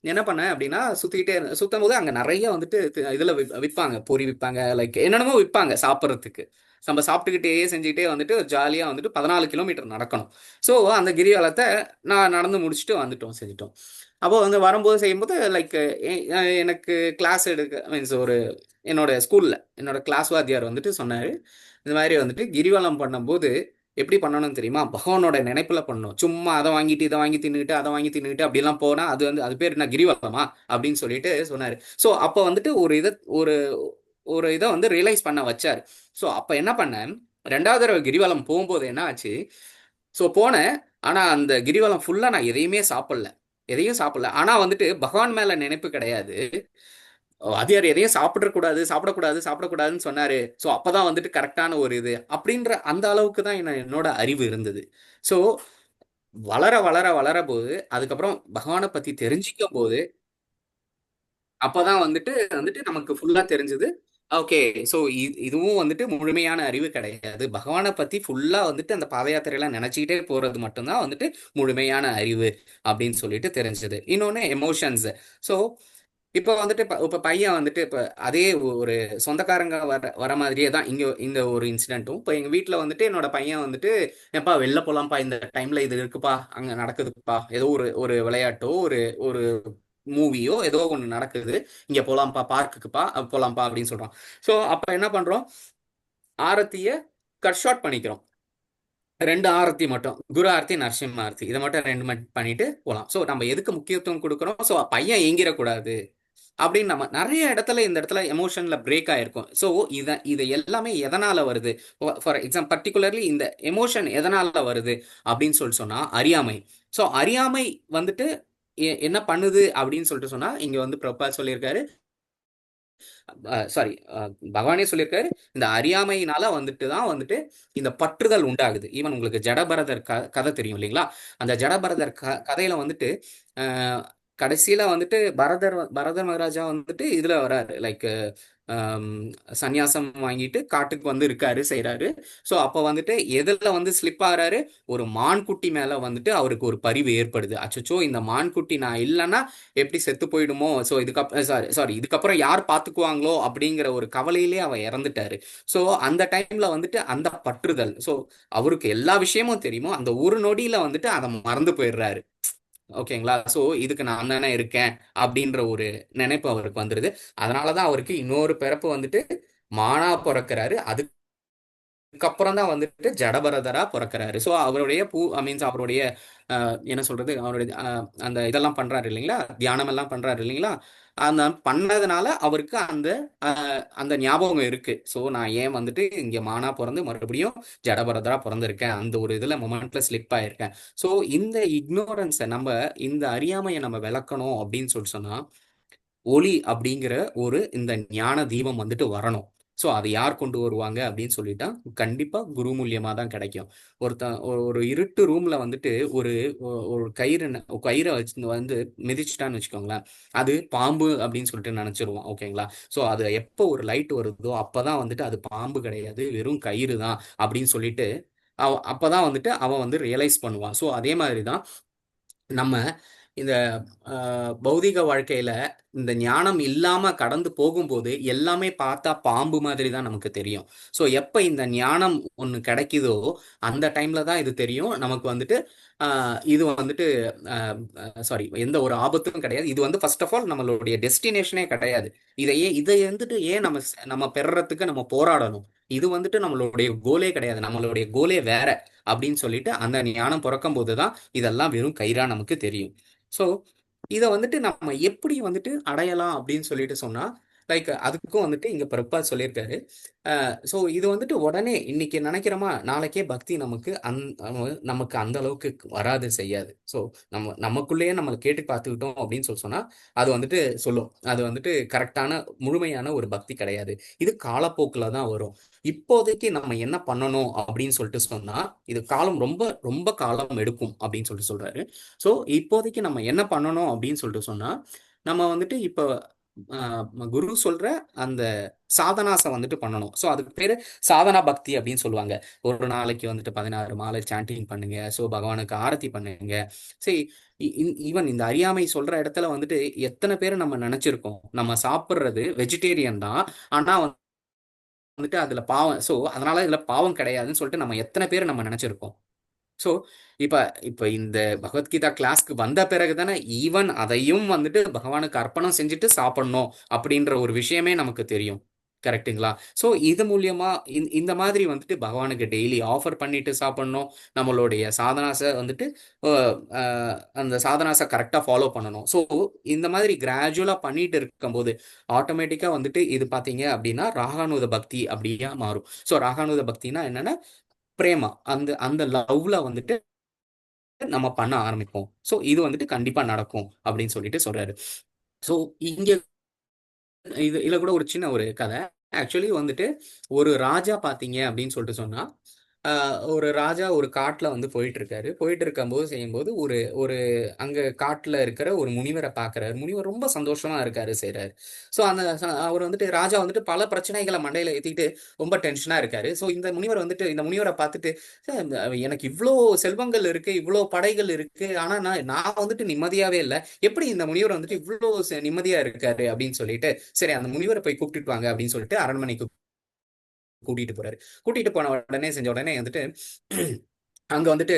என்ன பண்ணேன் அப்படின்னா சுத்தும் போது அங்க நிறைய வந்துட்டு இதுல விற்பாங்க, பொரி விற்பாங்க, லைக் என்னென்னமோ விற்பாங்க சாப்பிட்றதுக்கு. நம்ம சாப்பிட்டுக்கிட்டே செஞ்சுக்கிட்டே வந்துட்டு ஜாலியாக வந்துட்டு 14 கிலோமீட்டர் நடக்கணும். ஸோ அந்த கிரிவலத்தை நான் நடந்து முடிச்சுட்டு செஞ்சுட்டோம். அப்போ வந்து வரும்போது செய்யும்போது லைக் எனக்கு கிளாஸ் எடுக்க மீன்ஸ் என்னோட ஸ்கூல்ல என்னோட கிளாஸ் வாத்தியார் வந்துட்டு சொன்னாரு, இந்த மாதிரி வந்துட்டு கிரிவலம் பண்ணும்போது எப்படி பண்ணணும்னு தெரியுமா? பகவானோட நினைப்புல பண்ணணும். சும்மா அதை வாங்கிட்டு இதை வாங்கி தின்னுக்கிட்டு அதை வாங்கி தின்னுக்கிட்டு அப்படிலாம் போனா அது பேர் என்ன கிரிவலமா அப்படின்னு சொல்லிட்டு சொன்னாரு. ஸோ அப்போ வந்துட்டு ஒரு இதை வந்து ரியலைஸ் பண்ண வச்சாரு. ஸோ அப்போ என்ன பண்ணேன், 2வது தடவை கிரிவலம் போகும்போது என்ன ஆச்சு, ஸோ போனேன். ஆனா அந்த கிரிவலம் ஃபுல்லா நான் எதையும் சாப்பிடல. ஆனா வந்துட்டு பகவான் மேல நினைப்பு கிடையாது. வாத்தியார் எதையும் சாப்பிடக்கூடாதுன்னு சொன்னாரு. ஸோ அப்பதான் வந்துட்டு கரெக்டான ஒரு இது அப்படின்ற அந்த அளவுக்கு தான் என்னோட அறிவு இருந்தது. ஸோ வளர வளர வளர போது அதுக்கப்புறம் பகவானை பத்தி தெரிஞ்சிக்கும் போது அப்பதான் வந்துட்டு வந்துட்டு நமக்கு ஃபுல்லா தெரிஞ்சது. ஓகே, ஸோ இதுவும் வந்துட்டு முழுமையான அறிவு கிடையாது. பகவானை பத்தி ஃபுல்லா வந்துட்டு அந்த பாத யாத்திரையெல்லாம் நினைச்சுக்கிட்டே போறது மட்டும்தான் வந்துட்டு முழுமையான அறிவு அப்படின்னு சொல்லிட்டு தெரிஞ்சது. இன்னொன்னு எமோஷன்ஸ். ஸோ இப்போ வந்துட்டு இப்போ பையன் வந்துட்டு இப்போ அதே ஒரு சொந்தக்காரங்க வர மாதிரியே தான் இங்கே இந்த ஒரு இன்சிடென்ட்டும். இப்போ எங்கள் வீட்டில் வந்துட்டு என்னோட பையன் வந்துட்டு எப்பா வெளில போகலாம்ப்பா, இந்த டைமில் இது இருக்குப்பா, அங்கே நடக்குதுப்பா, ஏதோ ஒரு விளையாட்டோ ஒரு ஒரு மூவியோ ஏதோ ஒன்று நடக்குது, இங்கே போகலாம்ப்பா, பார்க்குக்குப்பா போகலாம்ப்பா அப்படின்னு சொல்கிறான். ஸோ அப்போ என்ன பண்ணுறோம், ஆரத்தியை கட் ஷார்ட் பண்ணிக்கிறோம். 2 ஆரத்தி மட்டும், குரு ஆரத்தி, நரசிம்ம ஆரத்தி, இதை மட்டும் 2 பண்ணிட்டு போகலாம். ஸோ நம்ம எதுக்கு முக்கியத்துவம் கொடுக்குறோம், ஸோ பையன் ஏங்கிடக்கூடாது அப்படின்னு நம்ம நிறைய இந்த இடத்துல எமோஷன்ல பிரேக் ஆயிருக்கும். ஸோ இது எல்லாமே எதனால வருது, ஃபார் எக்ஸாம்பிள் பர்டிகுலர்லி இந்த எமோஷன் எதனால வருது அப்படின்னு சொன்னா அறியாமை. ஸோ அறியாமை வந்துட்டு என்ன பண்ணுது அப்படின்னு சொல்லிட்டு சொன்னா இங்க வந்து பிரபா சொல்லியிருக்காரு, சாரி, பகவானே சொல்லியிருக்காரு, இந்த அறியாமையினால வந்துட்டு தான் வந்துட்டு இந்த பற்றுதல் உண்டாகுது. ஈவன் உங்களுக்கு ஜடபரதர் கதை தெரியும் இல்லைங்களா? அந்த ஜடபரதர் கதையில வந்துட்டு அஹ், கடைசியில வந்துட்டு பரதர் மகாராஜா வந்துட்டு இதுல வராரு, லைக் சந்நியாசம் வாங்கிட்டு காட்டுக்கு வந்து இருக்காரு, செய்றாரு. ஸோ அப்போ வந்துட்டு எதுல வந்து ஸ்லிப் ஆகுறாரு, ஒரு மான்குட்டி மேல வந்துட்டு அவருக்கு ஒரு பரிவு ஏற்படுது. அச்சச்சோ, இந்த மான்குட்டி நான் இல்லைன்னா எப்படி செத்து போயிடுமோ, ஸோ இதுக்கப்புறம் சாரி சாரி இதுக்கப்புறம் யார் பார்த்துக்குவாங்களோ அப்படிங்கிற ஒரு கவலையிலே அவர் இறந்துட்டாரு. ஸோ அந்த டைம்ல வந்துட்டு அந்த பற்றுதல், ஸோ அவருக்கு எல்லா விஷயமும் தெரியுமோ அந்த ஒரு நொடியில வந்துட்டு அதை மறந்து போயிடுறாரு. ஓகேங்களா? ஸோ இதுக்கு நான் தானே இருக்கேன் அப்படின்ற ஒரு நினைப்பு அவருக்கு வந்துடுது. அதனாலதான் அவருக்கு இன்னொரு பிறப்பு வந்துட்டு மானா பிறக்கிறாரு. அதுக்கப்புறம் தான் வந்துட்டு ஜடபரதரா பிறக்கிறாரு. ஸோ அவருடைய மீன்ஸ் அவருடைய என்ன சொல்றது, அவருடைய அந்த இதெல்லாம் பண்றாரு இல்லைங்களா, தியானம் எல்லாம் பண்றாரு இல்லைங்களா, அந்த பண்ணதுனால அவருக்கு அந்த அந்த ஞாபகம் இருக்கு. ஸோ நான் ஏன் வந்துட்டு இங்க மானா பிறந்து மறுபடியும் ஜடபரதரா பிறந்திருக்கேன், அந்த ஒரு இதுல மொமெண்ட்ல ஸ்லிப் ஆயிருக்கேன். ஸோ இந்த இக்னோரன்ஸை நம்ம, இந்த அறியாமையை நம்ம விளக்கணும் அப்படின்னு சொன்னா ஒளி அப்படிங்கிற ஒரு இந்த ஞான தீபம் வந்துட்டு வரணும். ஸோ அதை யார் கொண்டு வருவாங்க அப்படின்னு சொல்லிட்டா கண்டிப்பா குரு மூலியமா தான் கிடைக்கும். ஒரு இருட்டு ரூம்ல வந்துட்டு ஒரு ஒரு கயிறை வச்சு வந்து மிதிச்சிட்டான்னு வச்சுக்கோங்களேன், அது பாம்பு அப்படின்னு சொல்லிட்டு நினைச்சிருவோம். ஓகேங்களா? ஸோ அது எப்போ ஒரு லைட் வருதோ அப்பதான் வந்துட்டு அது பாம்பு கிடையாது, வெறும் கயிறு தான் அப்படின்னு சொல்லிட்டு அப்பதான் வந்துட்டு அவன் வந்து ரியலைஸ் பண்ணுவான். ஸோ அதே மாதிரி தான் நம்ம இந்த பௌதிக வாழ்க்கையில இந்த ஞானம் இல்லாம கடந்து போகும்போது எல்லாமே பார்த்தா பாம்பு மாதிரி தான் நமக்கு தெரியும். ஸோ எப்ப இந்த ஞானம் ஒண்ணு கிடைக்குதோ அந்த டைம்ல தான் இது தெரியும் நமக்கு வந்துட்டு இது வந்துட்டு சாரி, எந்த ஒரு ஆபத்தும் கிடையாது. இது வந்து ஃபர்ஸ்ட் ஆஃப் ஆல் நம்மளுடைய டெஸ்டினேஷனே கிடையாது. இதை வந்துட்டு ஏன் நம்ம பெறறதுக்கு நம்ம போராடணும்? இது வந்துட்டு நம்மளுடைய கோலே கிடையாது, நம்மளுடைய கோலே வேற அப்படின்னு சொல்லிட்டு அந்த ஞானம் பிறக்கும் போதுதான் இதெல்லாம் வெறும் கயிறா நமக்கு தெரியும். ஸோ இதை வந்துட்டு நம்ம எப்படி வந்துட்டு அடையலாம் அப்படின்னு சொல்லிட்டு சொன்னா, லைக் அதுக்கும் வந்துட்டு இங்க பிரபாத் சொல்லியிருக்காரு. ஸோ இது வந்துட்டு உடனே இன்னைக்கு நினைக்கிறோமா, நாளைக்கே பக்தி நமக்கு அந்த அளவுக்கு வராது, செய்யாது. ஸோ நமக்குள்ளேயே நம்ம கேட்டு பார்த்துக்கிட்டோம் அப்படின்னு சொன்னா அது வந்துட்டு சொல்லும், அது வந்துட்டு கரெக்டான முழுமையான ஒரு பக்தி கிடையாது. இது காலப்போக்கில் தான் வரும். இப்போதைக்கு நம்ம என்ன பண்ணணும் அப்படின்னு சொல்லிட்டு சொன்னா, இது காலம் ரொம்ப ரொம்ப காலம் எடுக்கும் அப்படின்னு சொல்லிட்டு சொல்றாரு. ஸோ இப்போதைக்கு நம்ம என்ன பண்ணணும் அப்படின்னு சொல்லிட்டு சொன்னா, நம்ம வந்துட்டு இப்போ குரு சொல்ற அந்த சாதனாசை வந்துட்டு பண்ணணும். ஸோ அதுக்கு பேரு சாதனா பக்தி அப்படின்னு சொல்லுவாங்க. ஒரு நாளைக்கு வந்துட்டு 16 மாலை சாண்டிங் பண்ணுங்க, ஸோ பகவானுக்கு ஆரத்தி பண்ணுங்க. சரி, ஈவன் இந்த அறியாமை சொல்ற இடத்துல வந்துட்டு எத்தனை பேர் நம்ம நினைச்சிருக்கோம், நம்ம சாப்பிட்றது வெஜிடேரியன் தான், ஆனா வந்துட்டு அதுல பாவம், ஸோ அதனால இதுல பாவம் கிடையாதுன்னு சொல்லிட்டு நம்ம எத்தனை பேர் நம்ம நினைச்சிருக்கோம். ஸோ இப்ப இப்ப இந்த பகவத்கீதா கிளாஸ்க்கு வந்த பிறகு தானே ஈவன் அதையும் வந்துட்டு பகவானுக்கு அர்ப்பணம் செஞ்சுட்டு சாப்பிடணும் அப்படின்ற ஒரு விஷயமே நமக்கு தெரியும். கரெக்ட்டுங்களா? ஸோ இது மூலியமா இந்த மாதிரி வந்துட்டு பகவானுக்கு டெய்லி ஆஃபர் பண்ணிட்டு சாப்பிடணும். நம்மளுடைய சாதனாசை வந்துட்டு அந்த சாதனாசை கரெக்டாக ஃபாலோ பண்ணணும். ஸோ இந்த மாதிரி கிராஜுவலாக பண்ணிட்டு இருக்கும்போது ஆட்டோமேட்டிக்காக வந்துட்டு இது பார்த்தீங்க அப்படின்னா ராகானுத பக்தி அப்படியா மாறும். ஸோ ராகானுத பக்தினா என்னன்னா பிரேமா, அந்த அந்த லவ்ல வந்துட்டு நம்ம பண்ண ஆரம்பிப்போம். ஸோ இது வந்துட்டு கண்டிப்பா நடக்கும் அப்படின்னு சொல்லிட்டு சொல்றாரு. ஸோ இங்க இதுல கூட ஒரு சின்ன ஒரு கதை. ஆக்சுவலி வந்துட்டு ஒரு ராஜா பாத்தீங்க அப்படின்னு சொல்லிட்டு சொன்னா, ஒரு ராஜா ஒரு காட்டுல வந்து போயிட்டு இருக்காரு. போயிட்டு இருக்கும்போது செய்யும்போது ஒரு ஒரு அங்க காட்டுல இருக்கிற ஒரு முனிவரை பாக்குறாரு. முனிவர் ரொம்ப சந்தோஷமா இருக்காரு, செய்றாரு. ஸோ அந்த அவர் வந்துட்டு ராஜா வந்துட்டு பல பிரச்சனைகளை மண்டையில ஏத்திட்டு ரொம்ப டென்ஷனா இருக்காரு. ஸோ இந்த முனிவரை பார்த்துட்டு, "சார், எனக்கு இவ்வளோ செல்வங்கள் இருக்கு, இவ்வளோ படைகள் இருக்கு, ஆனா நான் நான் வந்துட்டு நிம்மதியாவே இல்லை. எப்படி இந்த முனிவர் வந்துட்டு இவ்வளோ நிம்மதியா இருக்காரு?" அப்படின்னு சொல்லிட்டு, சரி அந்த முனிவரை போய் கூப்பிட்டுட்டு வாங்க அப்படின்னு சொல்லிட்டு அரண்மனைக்கு கூட்டிட்டு போறாரு. கூட்டிட்டு போன உடனே செஞ்ச உடனே வந்துட்டு அங்க வந்துட்டு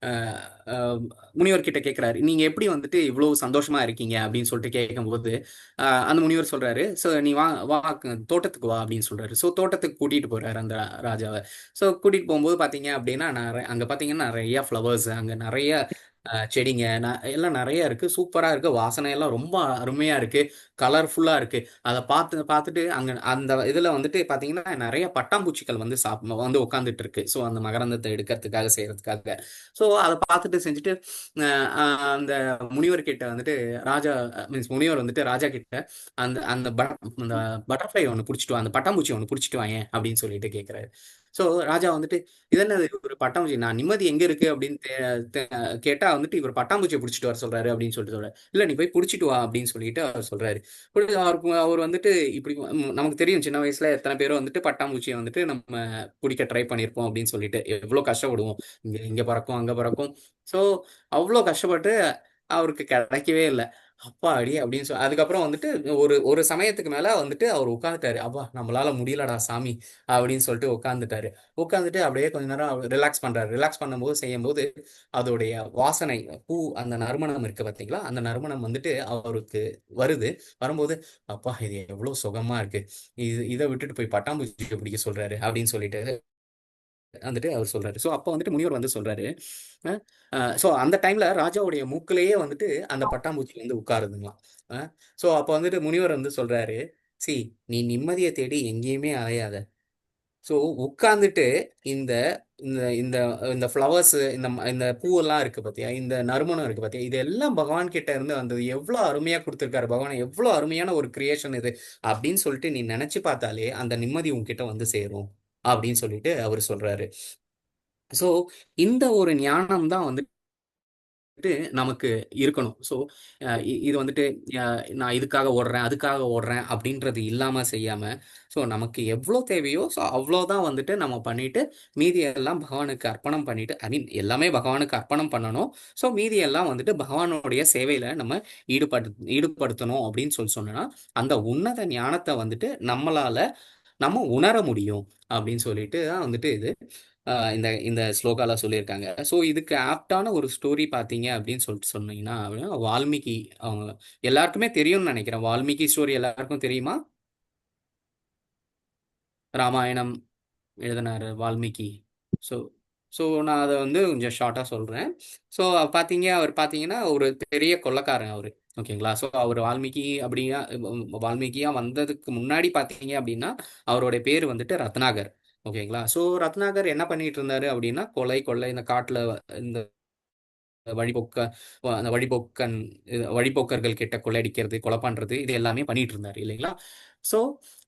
அஹ், அஹ், முனிவர் கிட்ட கேட்கிறாரு, நீங்க எப்படி வந்துட்டு இவ்வளவு சந்தோஷமா இருக்கீங்க அப்படின்னு சொல்லிட்டு கேட்கும்போது அந்த முனிவர் சொல்றாரு, "சோ நீ வா வா தோட்டத்துக்கு வா" அப்படின்னு சொல்றாரு. ஸோ தோட்டத்துக்கு கூட்டிட்டு போறாரு அந்த ராஜாவை. ஸோ கூட்டிட்டு போகும்போது பாத்தீங்க அப்படின்னா அங்க பாத்தீங்கன்னா நிறைய ஃப்ளவர்ஸ், அங்க நிறைய செடிங்க எல்லாம் நிறைய இருக்கு, சூப்பரா இருக்கு, வாசனை எல்லாம் ரொம்ப அருமையா இருக்கு, கலர்ஃபுல்லா இருக்கு. அதை பார்த்துட்டு அங்க அந்த இதுல வந்துட்டு பாத்தீங்கன்னா நிறைய பட்டாம்பூச்சிகள் வந்து வந்து உட்காந்துட்டு இருக்கு. ஸோ அந்த மகரந்தத்தை எடுக்கிறதுக்காக செய்யறதுக்காக. ஸோ அதை பார்த்துட்டு செஞ்சுட்டு அந்த முனிவர் கிட்ட வந்துட்டு ராஜா மீன்ஸ் முனிவர் வந்துட்டு ராஜா கிட்ட அந்த அந்த அந்த பட்டர்ஃப்ளை ஒன்று பிடிச்சிட்டு வா, அந்த பட்டாம்பூச்சி ஒன்று பிடிச்சிட்டு வாங்க அப்படின்னு சொல்லிட்டு கேட்கிறாரு. ஸோ ராஜா வந்துட்டு இது என்னது ஒரு பட்டாம்பூச்சி, நான் நிம்மதி எங்க இருக்கு அப்படின்னு கேட்டா வந்துட்டு இவர் பட்டாம்பூச்சியை பிடிச்சிட்டு வர சொல்றாரு அப்படின்னு சொல்லிட்டு சொல்றாரு. இல்ல நீ போய் பிடிச்சிட்டு வா அப்படின்னு சொல்லிட்டு அவர் சொல்றாரு. அவர் வந்துட்டு இப்படி நமக்கு தெரியும் சின்ன வயசுல எத்தனை பேரும் வந்துட்டு பட்டாம்பூச்சியை வந்துட்டு நம்ம பிடிக்க ட்ரை பண்ணியிருப்போம் அப்படின்னு சொல்லிட்டு எவ்வளவு கஷ்டப்படுவோம், இங்க இங்க பறக்கும் அங்க பறக்கும். ஸோ அவ்வளோ கஷ்டப்பட்டு அவருக்கு கிடைக்கவே இல்லை. அப்பா அடி அப்படின்னு சொல்லி அதுக்கப்புறம் வந்துட்டு ஒரு ஒரு சமயத்துக்கு மேல வந்துட்டு அவர் உட்காந்துட்டாரு. அப்பா நம்மளால முடியலடா சாமி அப்படின்னு சொல்லிட்டு உட்காந்துட்டாரு. உட்காந்துட்டு அப்படியே கொஞ்ச நேரம் ரிலாக்ஸ் பண்றாரு. ரிலாக்ஸ் பண்ணும்போது செய்யும்போது அதோடைய வாசனை பூ அந்த நறுமணம் இருக்கு பாத்தீங்களா, அந்த நறுமணம் வந்துட்டு அவருக்கு வருது. வரும்போது அப்பா இது எவ்வளவு சுகமா இருக்கு, இதை விட்டுட்டு போய் பட்டாம்பூச்சி பிடிக்க சொல்றாரு அப்படின்னு சொல்லிட்டு வந்துட்டு அவர் சொல்றாரு. ஸோ அப்போ வந்துட்டு முனிவர் வந்து சொல்றாரு. ஸோ அந்த டைம்ல ராஜாவுடைய மூக்கிலேயே வந்துட்டு அந்த பட்டாம்பூச்சி வந்து உட்காருதுங்களாம். ஸோ அப்போ வந்துட்டு முனிவர் வந்து சொல்றாரு, சி நீ நிம்மதியை தேடி எங்கேயுமே அலையாத. ஸோ உட்கார்ந்துட்டு இந்த இந்த இந்த இந்த ஃப்ளவர்ஸ் இந்த பூவெல்லாம் இருக்கு பாத்தியா, இந்த நறுமணம் இருக்கு பாத்தியா, இது எல்லாம் பகவான் கிட்ட இருந்து வந்தது. எவ்வளவு அருமையா கொடுத்திருக்காரு பகவான், எவ்வளவு அருமையான ஒரு கிரியேஷன் இது அப்படின்னு சொல்லிட்டு நீ நினைச்சு பார்த்தாலே அந்த நிம்மதி உன்கிட்ட வந்து சேரும் அப்படின்னு சொல்லிட்டு அவர் சொல்றாரு. ஸோ இந்த ஒரு ஞானம் தான் வந்துட்டு நமக்கு இருக்கணும். ஸோ இது வந்துட்டு நான் இதுக்காக ஓடுறேன் அதுக்காக ஓடுறேன் அப்படின்றது இல்லாம செய்யாம, ஸோ நமக்கு எவ்வளோ தேவையோ ஸோ அவ்வளோதான் வந்துட்டு நம்ம பண்ணிட்டு மீதியெல்லாம் பகவானுக்கு அர்ப்பணம் பண்ணிட்டு, ஐ மீன் எல்லாமே பகவானுக்கு அர்ப்பணம் பண்ணணும். ஸோ மீதியெல்லாம் வந்துட்டு பகவானுடைய சேவையில நம்ம ஈடுபடுத்தணும் அப்படின்னு சொன்னா அந்த உன்னத ஞானத்தை வந்துட்டு நம்ம உணர முடியும் அப்படின்னு சொல்லிட்டு தான் வந்துட்டு இது இந்த இந்த ஸ்லோகால சொல்லியிருக்காங்க. ஸோ இதுக்கு ஆப்டான ஒரு ஸ்டோரி பார்த்தீங்க அப்படின்னு சொல்லிட்டு சொன்னீங்கன்னா வால்மீகி அவங்க எல்லாருக்குமே தெரியும்னு நினைக்கிறேன். வால்மீகி ஸ்டோரி எல்லாருக்கும் தெரியுமா? ராமாயணம் எழுதினாரு வால்மீகி. ஸோ ஸோ நான் அதை வந்து கொஞ்சம் ஷார்ட்டாக சொல்கிறேன். ஸோ அவர் பார்த்தீங்கன்னா ஒரு பெரிய கொள்ளைக்காரன் அவர். ஓகேங்களா? ஸோ அவர் வால்மீகியா வந்ததுக்கு முன்னாடி பார்த்தீங்க அப்படின்னா அவருடைய பேர் வந்துட்டு ரத்னாகர். ஓகேங்களா? ஸோ ரத்னாகர் என்ன பண்ணிட்டு இருந்தாரு அப்படின்னா கொள்ளை இந்த காட்டில் இந்த வழிபோக்க அந்த வழிபோக்கர்கள் கிட்ட கொள்ளையடிக்கிறது கொலை பண்றது இது எல்லாமே பண்ணிட்டு இருந்தாரு இல்லைங்களா? ஸோ